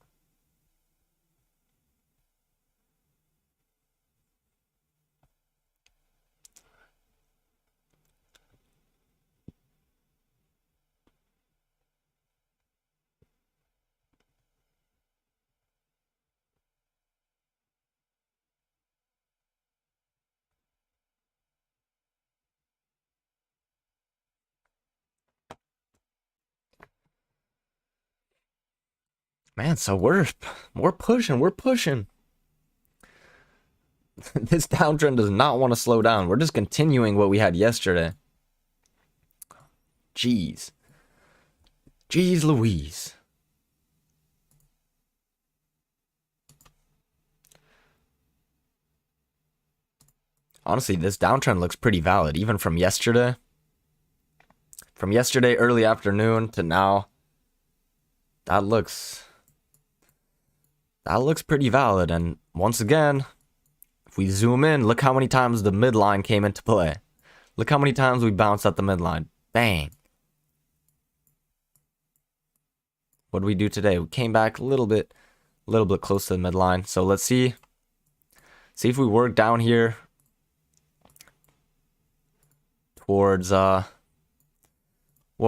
Man, so we're pushing. This downtrend does not want to slow down. We're just continuing what we had yesterday. Jeez Louise. Honestly, this downtrend looks pretty valid, even from yesterday. From yesterday, early afternoon, to now. That looks pretty valid. And once again, if we zoom in, look how many times the midline came into play. Look how many times we bounced at the midline. Bang. What did we do today? We came back a little bit close to the midline. So let's see if we work down here towards what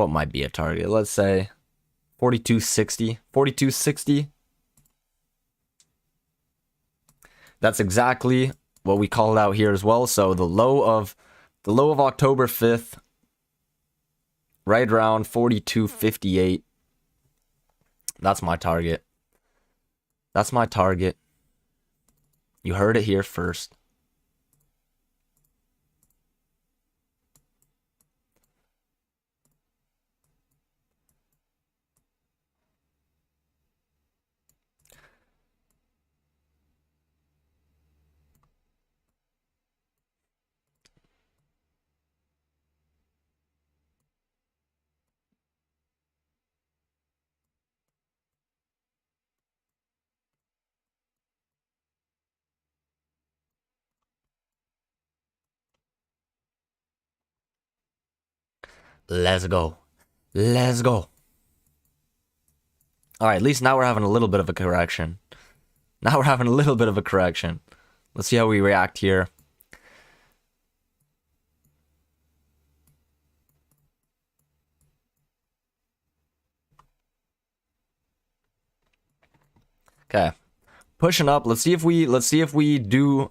might be a target. Let's say 4260. 4260. That's exactly what we called out here as well. So the low of October 5th, right around 4258. That's my target. That's my target. You heard it here first. Let's go. Let's go. All right, at least now we're having a little bit of a correction. Now we're having a little bit of a correction. Let's see how we react here. Okay. Pushing up. Let's see if we do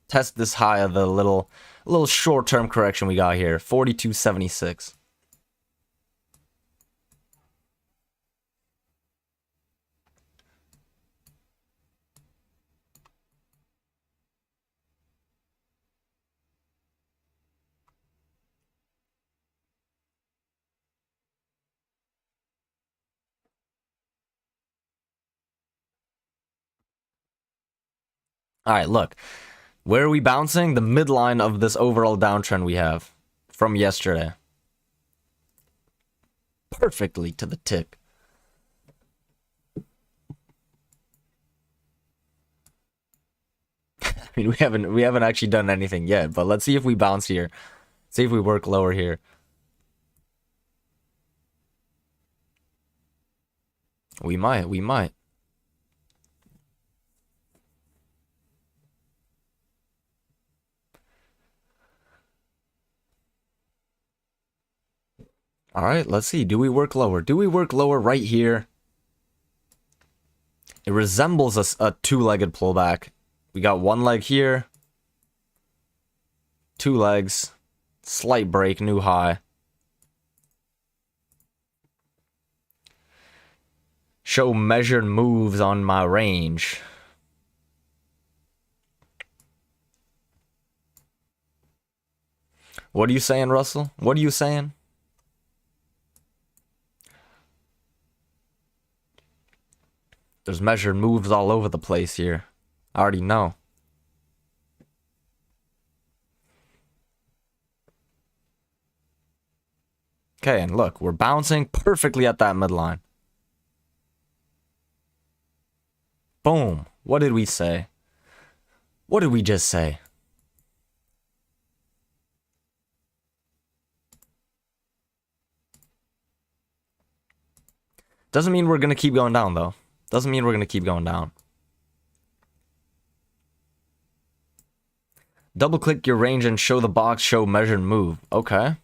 test this high of the little short-term correction we got here. 4276. All right, look. Where are we bouncing? The midline of this overall downtrend we have from yesterday. Perfectly to the tick. I mean, we haven't actually done anything yet, but let's see if we bounce here. See if we work lower here. We might. All right, let's see. Do we work lower? Do we work lower right here? It resembles a two-legged pullback. We got one leg here. Two legs. Slight break, new high. Show measured moves on my range. What are you saying, Russell? What are you saying? There's measured moves all over the place here. I already know. Okay, and look, we're bouncing perfectly at that midline. Boom. What did we say? What did we just say? Doesn't mean we're going to keep going down, though. Doesn't mean we're going to keep going down. Double click your range and show the box show measured move. Okay.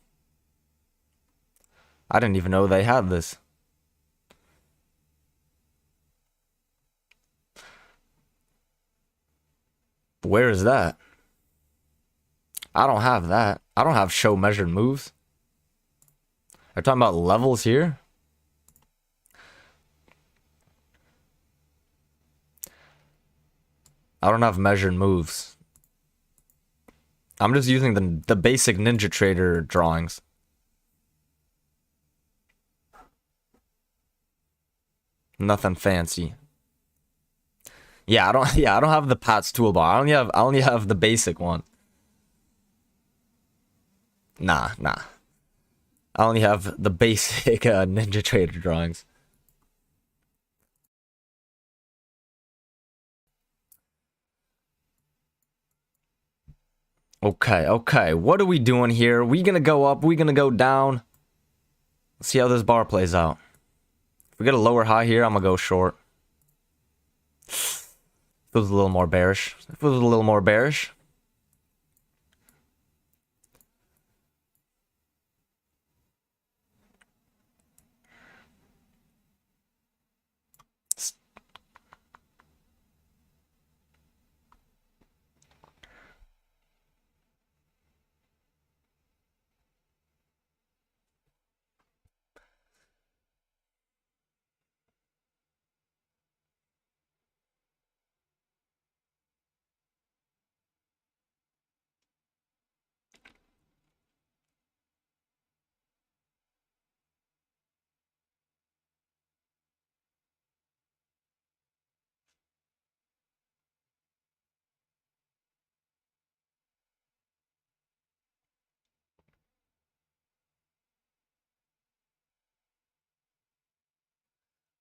I didn't even know they had this. Where is that? I don't have that. I don't have show measured moves. They're talking about levels here? I don't have measured moves. I'm just using the basic Ninja Trader drawings. Nothing fancy. Yeah, I don't have the Pat's toolbar. I only have the basic one. Nah. I only have the basic Ninja Trader drawings. Okay. What are we doing here? We gonna go up? We gonna go down? Let's see how this bar plays out. If we get a lower high here, I'm gonna go short. Feels a little more bearish. Feels a little more bearish.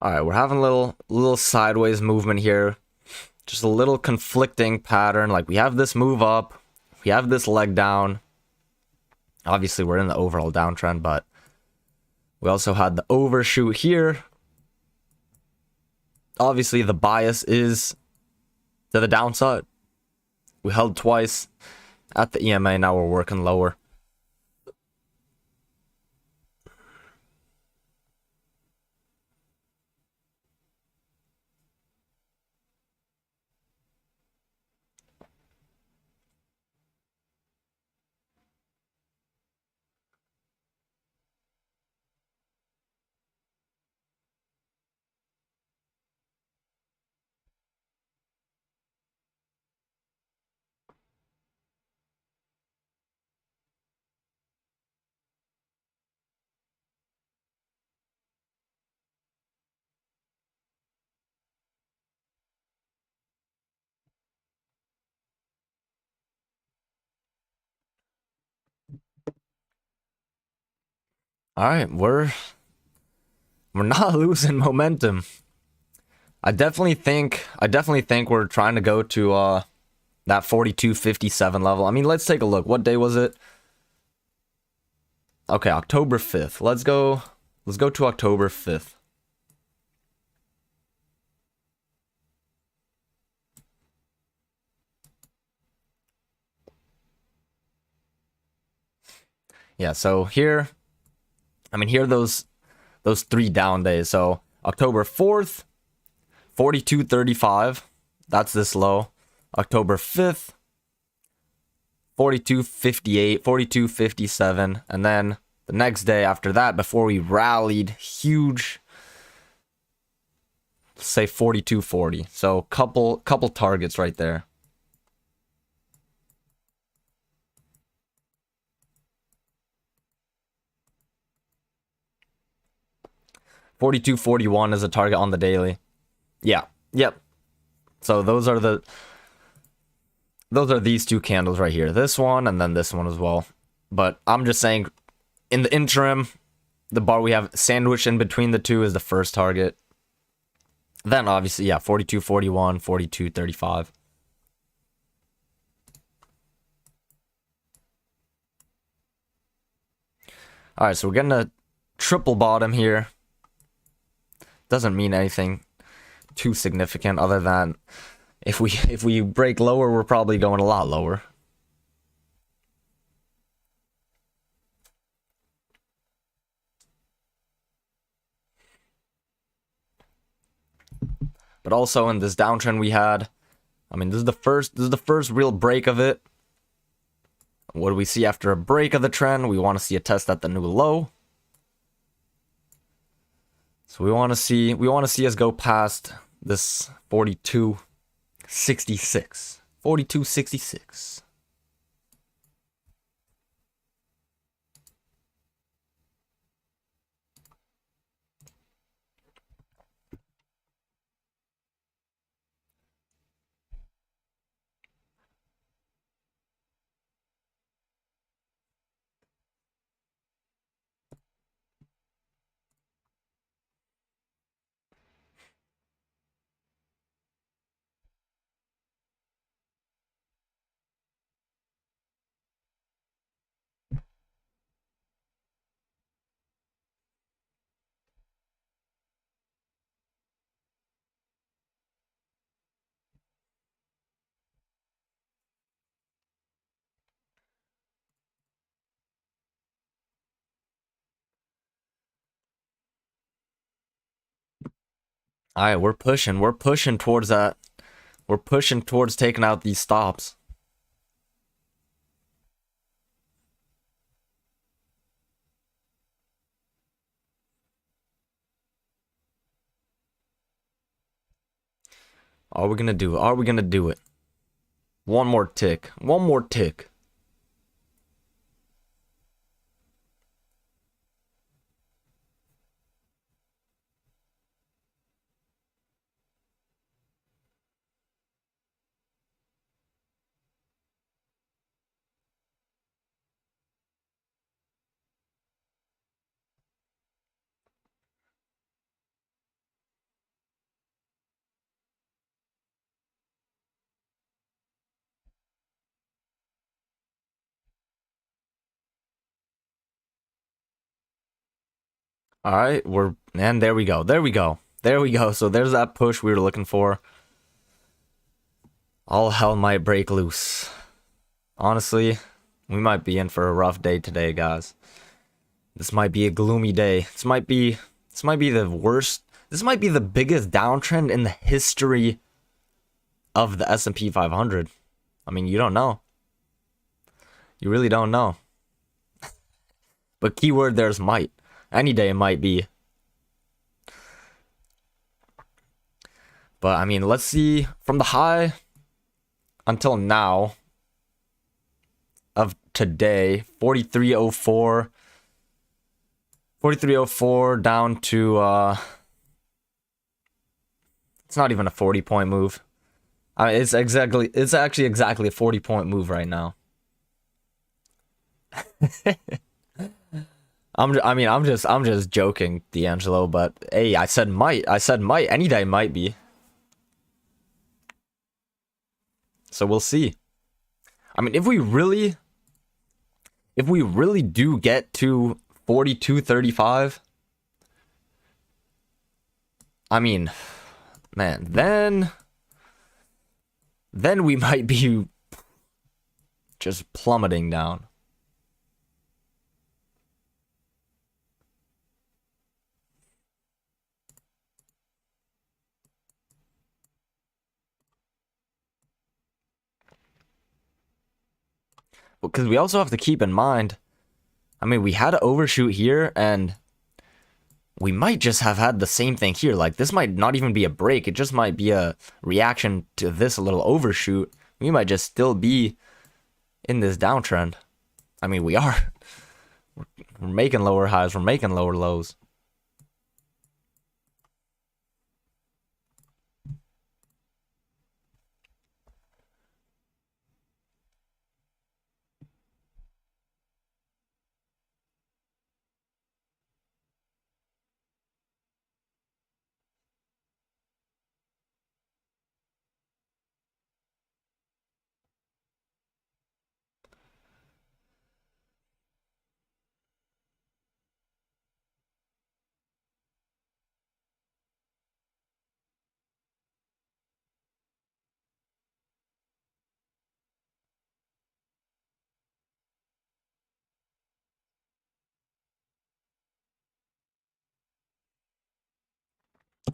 All right, we're having a little sideways movement here. Just a little conflicting pattern. Like we have this move up, we have this leg down. Obviously, we're in the overall downtrend, but we also had the overshoot here. Obviously, the bias is to the downside. We held twice at the EMA. Now we're working lower. All right, we're not losing momentum. I definitely think we're trying to go to that 42.57 level. I mean, let's take a look. What day was it? Okay, October 5th. Let's go to October 5th. Yeah, so here, I mean, here are those 3 down days. So October 4th, 42.35. That's this low. October 5th, 42.58, 42.57, and then the next day after that, before we rallied huge, say 42.40. So couple targets right there. $42.41 is a target on the daily. Yeah. Yep. So those are these 2 candles right here. This one and then this one as well. But I'm just saying, in the interim, the bar we have sandwiched in between the 2 is the first target. Then obviously, yeah, 42.41, 42.35. All right, so we're getting a triple bottom here. Doesn't mean anything too significant other than if we break lower, we're probably going a lot lower. But also in this downtrend we had, I mean, this is the first real break of it. What do we see after a break of the trend? We want to see a test at the new low. So we want to see us go past this 42.66. 42.66. All right, we're pushing towards that. We're pushing towards taking out these stops. Are we gonna do it? Are we gonna do it? One more tick. One more tick. All right, and there we go. There we go. There we go. So there's that push we were looking for. All hell might break loose. Honestly, we might be in for a rough day today, guys. This might be a gloomy day. This might be the worst. This might be the biggest downtrend in the history of the S&P 500. I mean, you don't know. You really don't know. But keyword there's might. Any day it might be. But I mean, let's see from the high until now of today, 43.04. 43.04 down to it's not even a 40-point move. It's actually exactly a 40-point move right now. I'm just joking, D'Angelo, but hey, I said might. I said might. Any day might be. So we'll see. I mean, if we really do get to 42.35, I mean, man, then we might be just plummeting down. Because we also have to keep in mind, I mean, we had to overshoot here, and we might just have had the same thing here. Like, this might not even be a break. It just might be a reaction to this little overshoot. We might just still be in this downtrend. I mean, we are. We're making lower highs. We're making lower lows.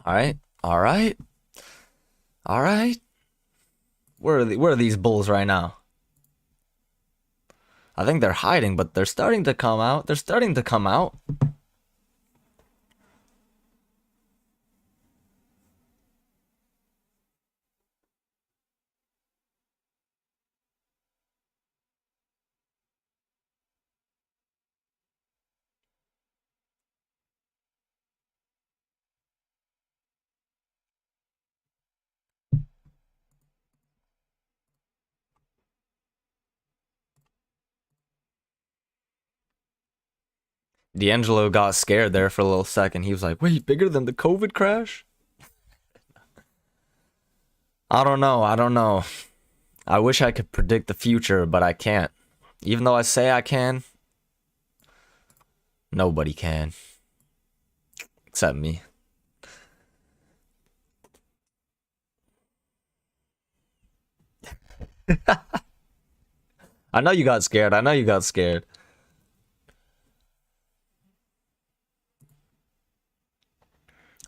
All right. All right. All right. Where are these bulls right now? I think they're hiding, but they're starting to come out. They're starting to come out. D'Angelo got scared there for a little second. He was like, wait, bigger than the COVID crash? I don't know. I don't know. I wish I could predict the future, but I can't. Even though I say I can, nobody can. Except me. I know you got scared. I know you got scared.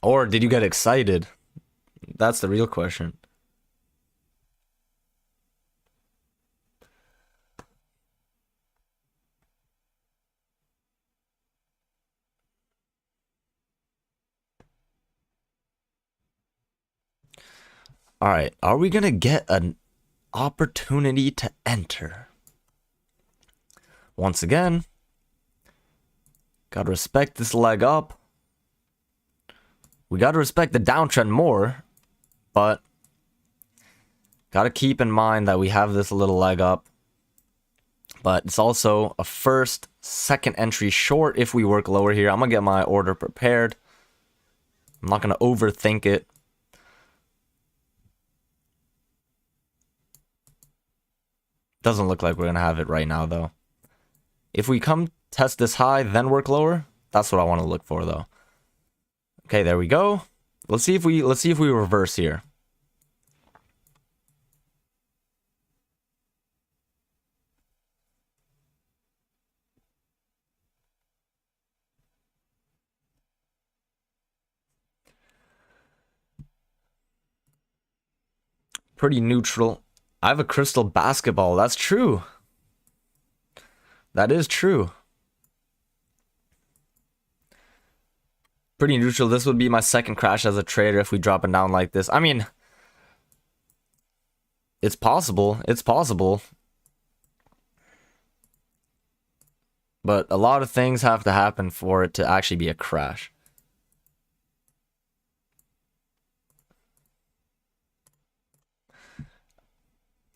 Or did you get excited? That's the real question. All right. Are we going to get an opportunity to enter? Once again, gotta respect this leg up. We gotta respect the downtrend more, but gotta keep in mind that we have this little leg up. But it's also a second entry short if we work lower here. I'm gonna get my order prepared. I'm not gonna overthink it. Doesn't look like we're gonna have it right now though. If we come test this high, then work lower, that's what I want to look for though. Okay, there we go. Let's see if we reverse here. Pretty neutral. I have a crystal basketball. That's true. That is true. Pretty neutral. This would be my second crash as a trader if we drop it down like this. I mean, it's possible. It's possible. But a lot of things have to happen for it to actually be a crash.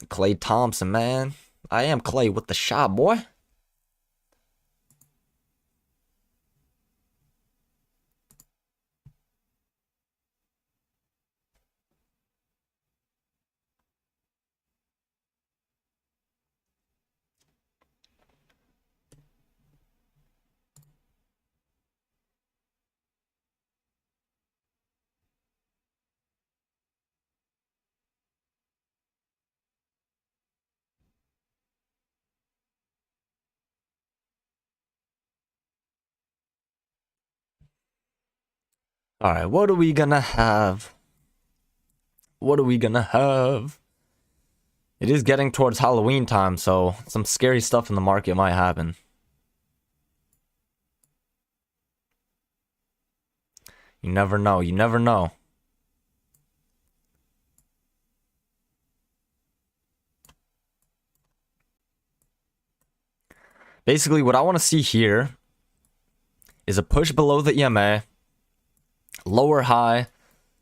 Clay Thompson, man. I am Clay with the shot, boy. All right, what are we gonna have? What are we gonna have? It is getting towards Halloween time, so some scary stuff in the market might happen. You never know. You never know. Basically, what I want to see here is a push below the EMA, lower high,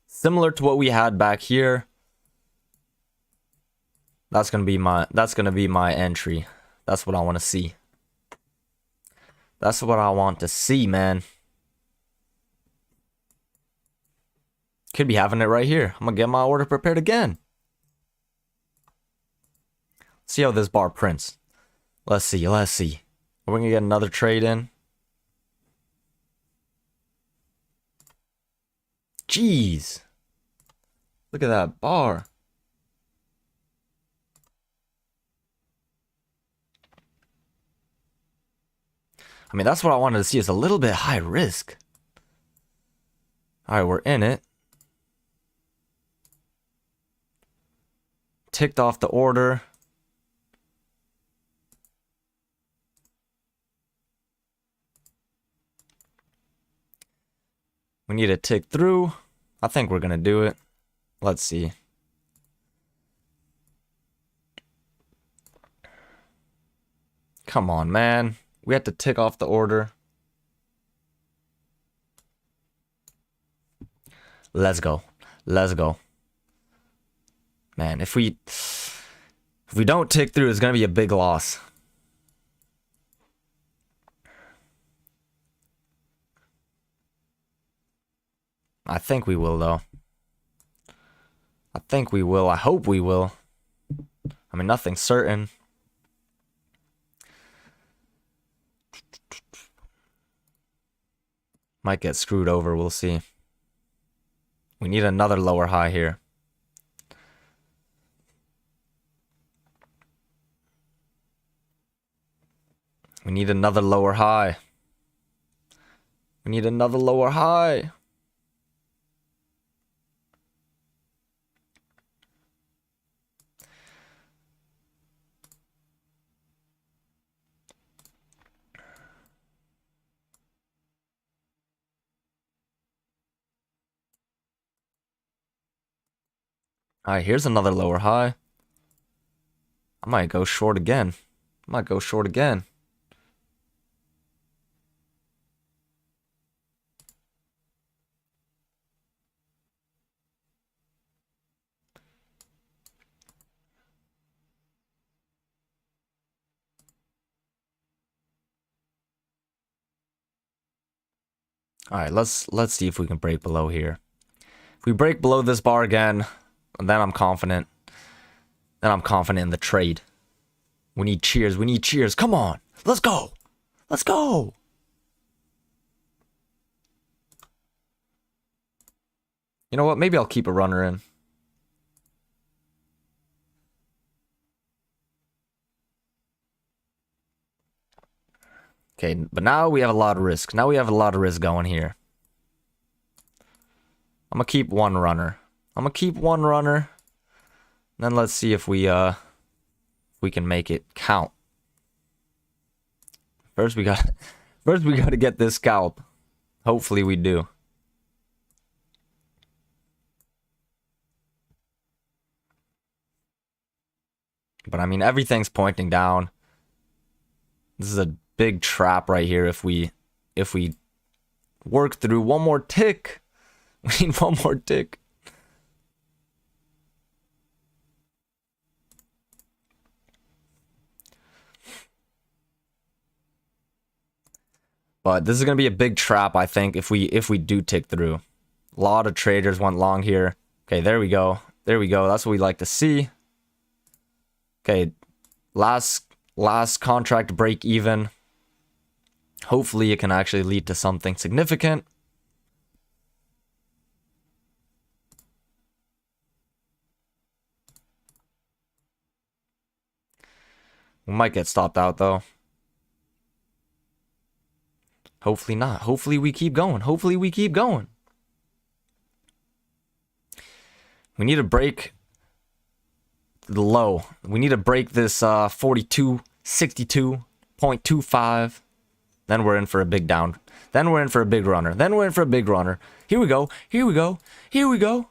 similar to what we had back here. That's gonna be my entry. That's what I want to see. That's what I want to see, man. Could be having it right here. I'm gonna get my order prepared again. See how this bar prints. Let's see. Let's see. We're gonna get another trade in. Jeez. Look at that bar. I mean, that's what I wanted to see, is a little bit high risk. All right, we're in it. Ticked off the order. We need to tick through. I think we're gonna do it. Let's see. Come on, man. We have to tick off the order. Let's go. Let's go. Man, if we don't tick through, it's gonna be a big loss. I think we will, though. I think we will. I hope we will. I mean, nothing's certain. Might get screwed over. We'll see. We need another lower high here. We need another lower high. We need another lower high. Alright, here's another lower high. I might go short again. I might go short again. Alright, let's see if we can break below here. If we break below this bar again, then I'm confident. Then I'm confident in the trade. We need cheers. We need cheers. Come on. Let's go. Let's go. You know what? Maybe I'll keep a runner in. Okay, but now we have a lot of risk. Now we have a lot of risk going here. I'm gonna keep one runner. I'm gonna keep one runner. Then let's see if we can make it count. First we got to get this scalp. Hopefully we do. But I mean, everything's pointing down. This is a big trap right here if we work through one more tick. We need one more tick. But this is going to be a big trap, I think, if we do tick through. A lot of traders went long here. Okay, there we go. There we go. That's what we like to see. Okay, last contract break even. Hopefully it can actually lead to something significant. We might get stopped out though. Hopefully not. Hopefully we keep going. Hopefully we keep going. We need to break the low. We need to break this 42.62.25. Then we're in for a big down. Then we're in for a big runner. Then we're in for a big runner. Here we go. Here we go. Here we go.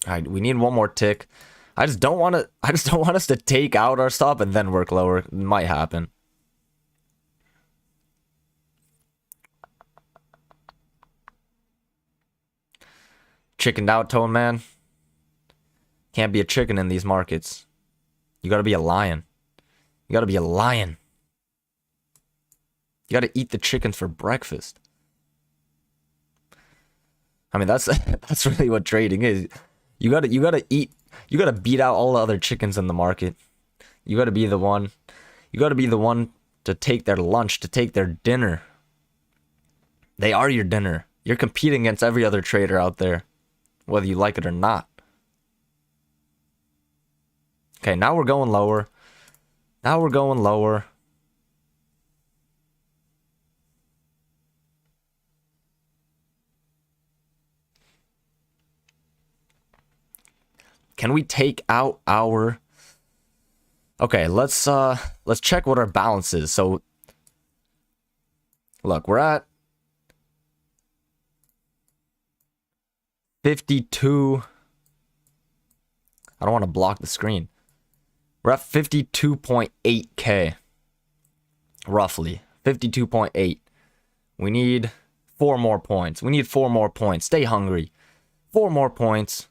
All right, we need one more tick. I just don't want us to take out our stop and then work lower. It might happen. Chickened out, Tone Man. Can't be a chicken in these markets. You gotta be a lion. You gotta be a lion. You gotta eat the chickens for breakfast. I mean, that's really what trading is. You gotta beat out all the other chickens in the market. You gotta be the one. You gotta be the one to take their lunch, to take their dinner. They are your dinner. You're competing against every other trader out there, whether you like it or not. Okay, now we're going lower. Now we're going lower. Can we take out our... Okay, let's check what our balance is. So look, we're at 52. I don't want to block the screen. We're at 52.8k. Roughly. 52.8. We need 4 more points. We need 4 more points. Stay hungry. 4 more points.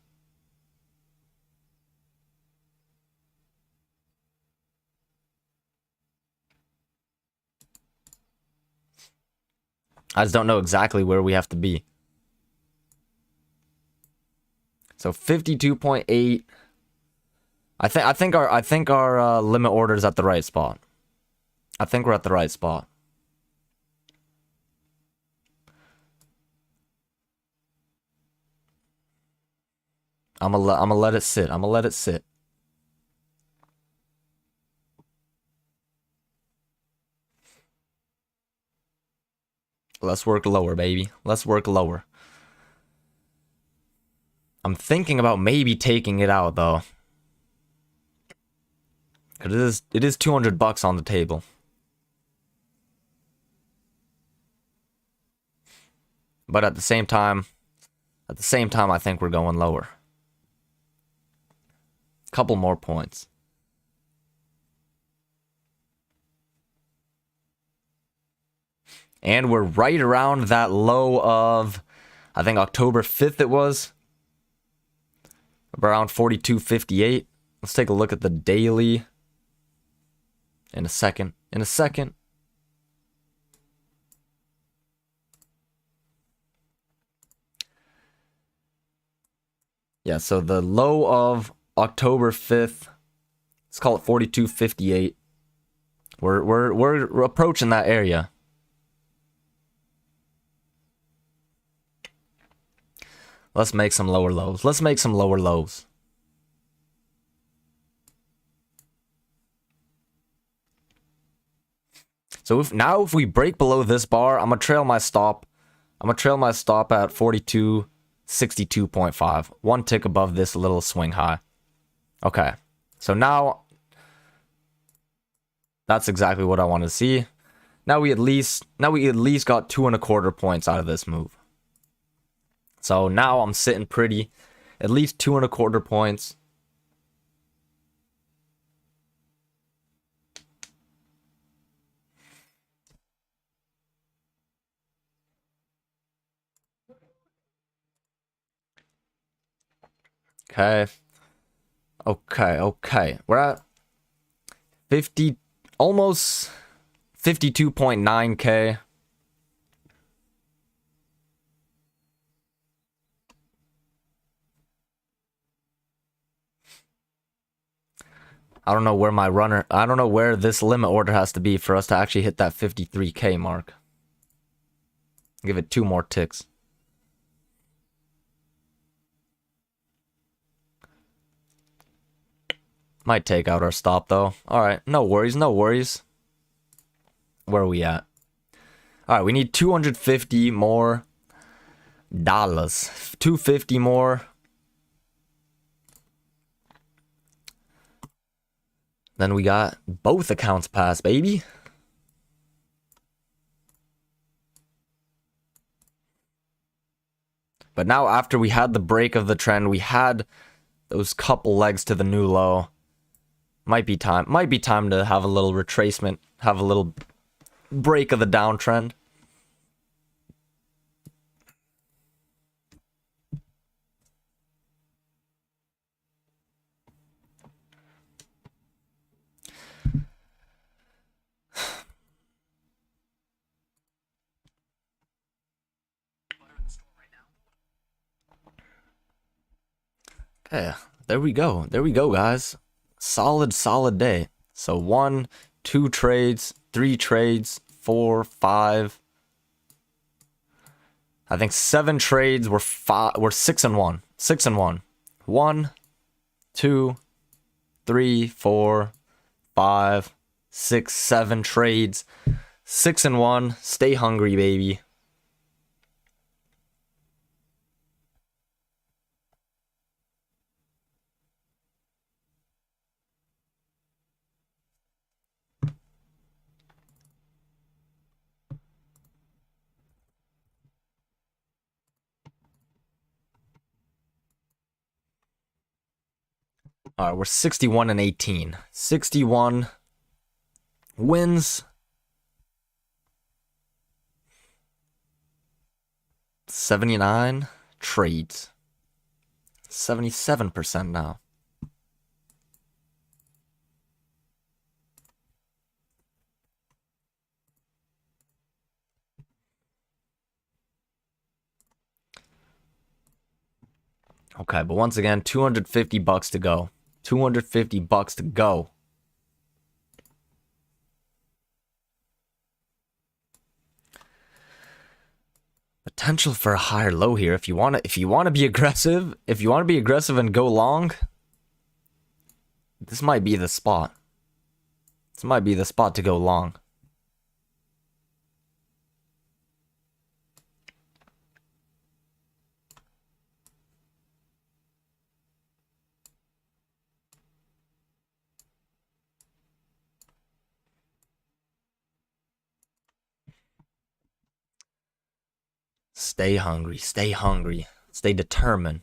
I just don't know exactly where we have to be. So 52.8. I think our limit order is at the right spot. I think we're at the right spot. I'm gonna let it sit. I'm gonna let it sit. Let's work lower, baby. Let's work lower. I'm thinking about maybe taking it out though. Cause it is 200 bucks on the table. But at the same time, I think we're going lower. Couple more points. And we're right around that low of, I think October 5th it was. Around 42.58. Let's take a look at the daily in a second. Yeah, so the low of October 5th, let's call it 42.58. We're approaching that area. Let's make some lower lows. Let's make some lower lows. So if we break below this bar, I'm gonna trail my stop. I'm gonna trail my stop at 42.62.5. One tick above this little swing high. Okay. So now that's exactly what I want to see. Now we at least got 2.25 points out of this move. So now I'm sitting pretty. At least 2.25 points. Okay. We're at 50, almost 52.9k. I don't know where this limit order has to be for us to actually hit that 53k mark. Give it 2 more ticks. Might take out our stop though. Alright, no worries. Where are we at? Alright, we need 250 more. $250 more. Then we got both accounts pass, baby. But now after we had the break of the trend, we had those couple legs to the new low. Might be time to have a little retracement, have a little break of the downtrend. Okay, there we go. There we go, guys. Solid day. So 1, 2 trades, 3 trades, 4, 5. I think 7 trades were 6 and 1. 6 and 1. 1, 2, 3, 4, 5, 6, 7 trades. 6 and 1. Stay hungry, baby. All right, we're 61 and 18. 61 wins. 79 trades. 77% now. Okay, but once again, $250 to go. $250 to go. Potential for a higher low here. If you want to be aggressive, and go long, this might be the spot. This might be the spot to go long. Stay hungry, stay determined.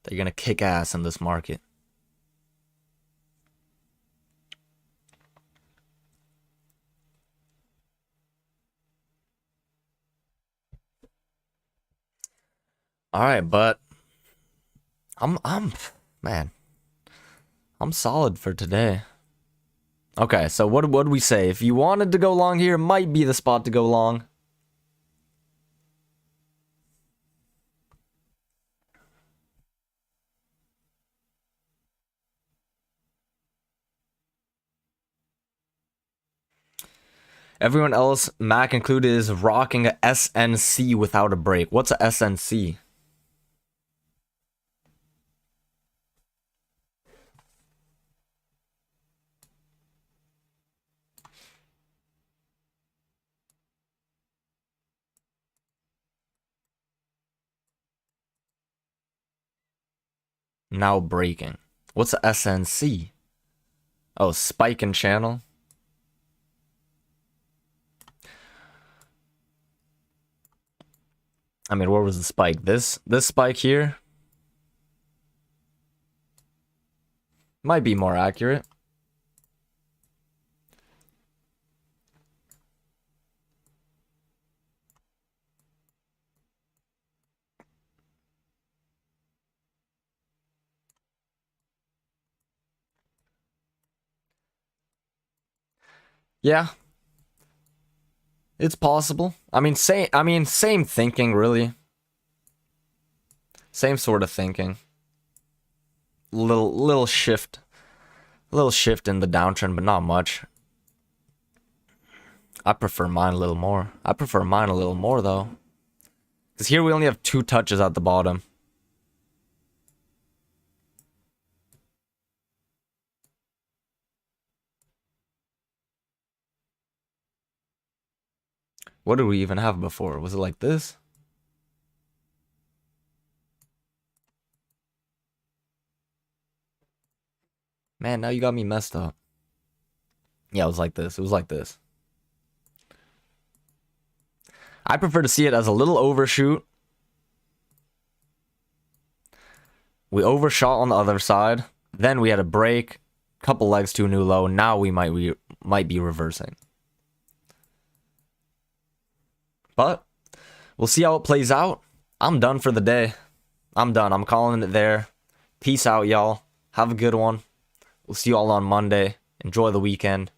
They're gonna kick ass in this market. All right, but man, I'm solid for today. Okay, so what do we say? If you wanted to go long here, might be the spot to go long. Everyone else, Mac included, is rocking a SNC without a break. What's a SNC? Now breaking. What's a SNC? Oh, spike in channel. I mean, where was the spike? This spike here might be more accurate. Yeah. It's possible. I mean, same thinking, really. Same sort of thinking. Little shift. Little shift in the downtrend, but not much. I prefer mine a little more. Though. Because here we only have 2 touches at the bottom. What did we even have before? Was it like this? Man, now you got me messed up. Yeah, it was like this. It was like this. I prefer to see it as a little overshoot. We overshot on the other side. Then we had a break. Couple legs to a new low. Now we might be reversing. But we'll see how it plays out. I'm done for the day. I'm done. I'm calling it there. Peace out, y'all. Have a good one. We'll see you all on Monday. Enjoy the weekend.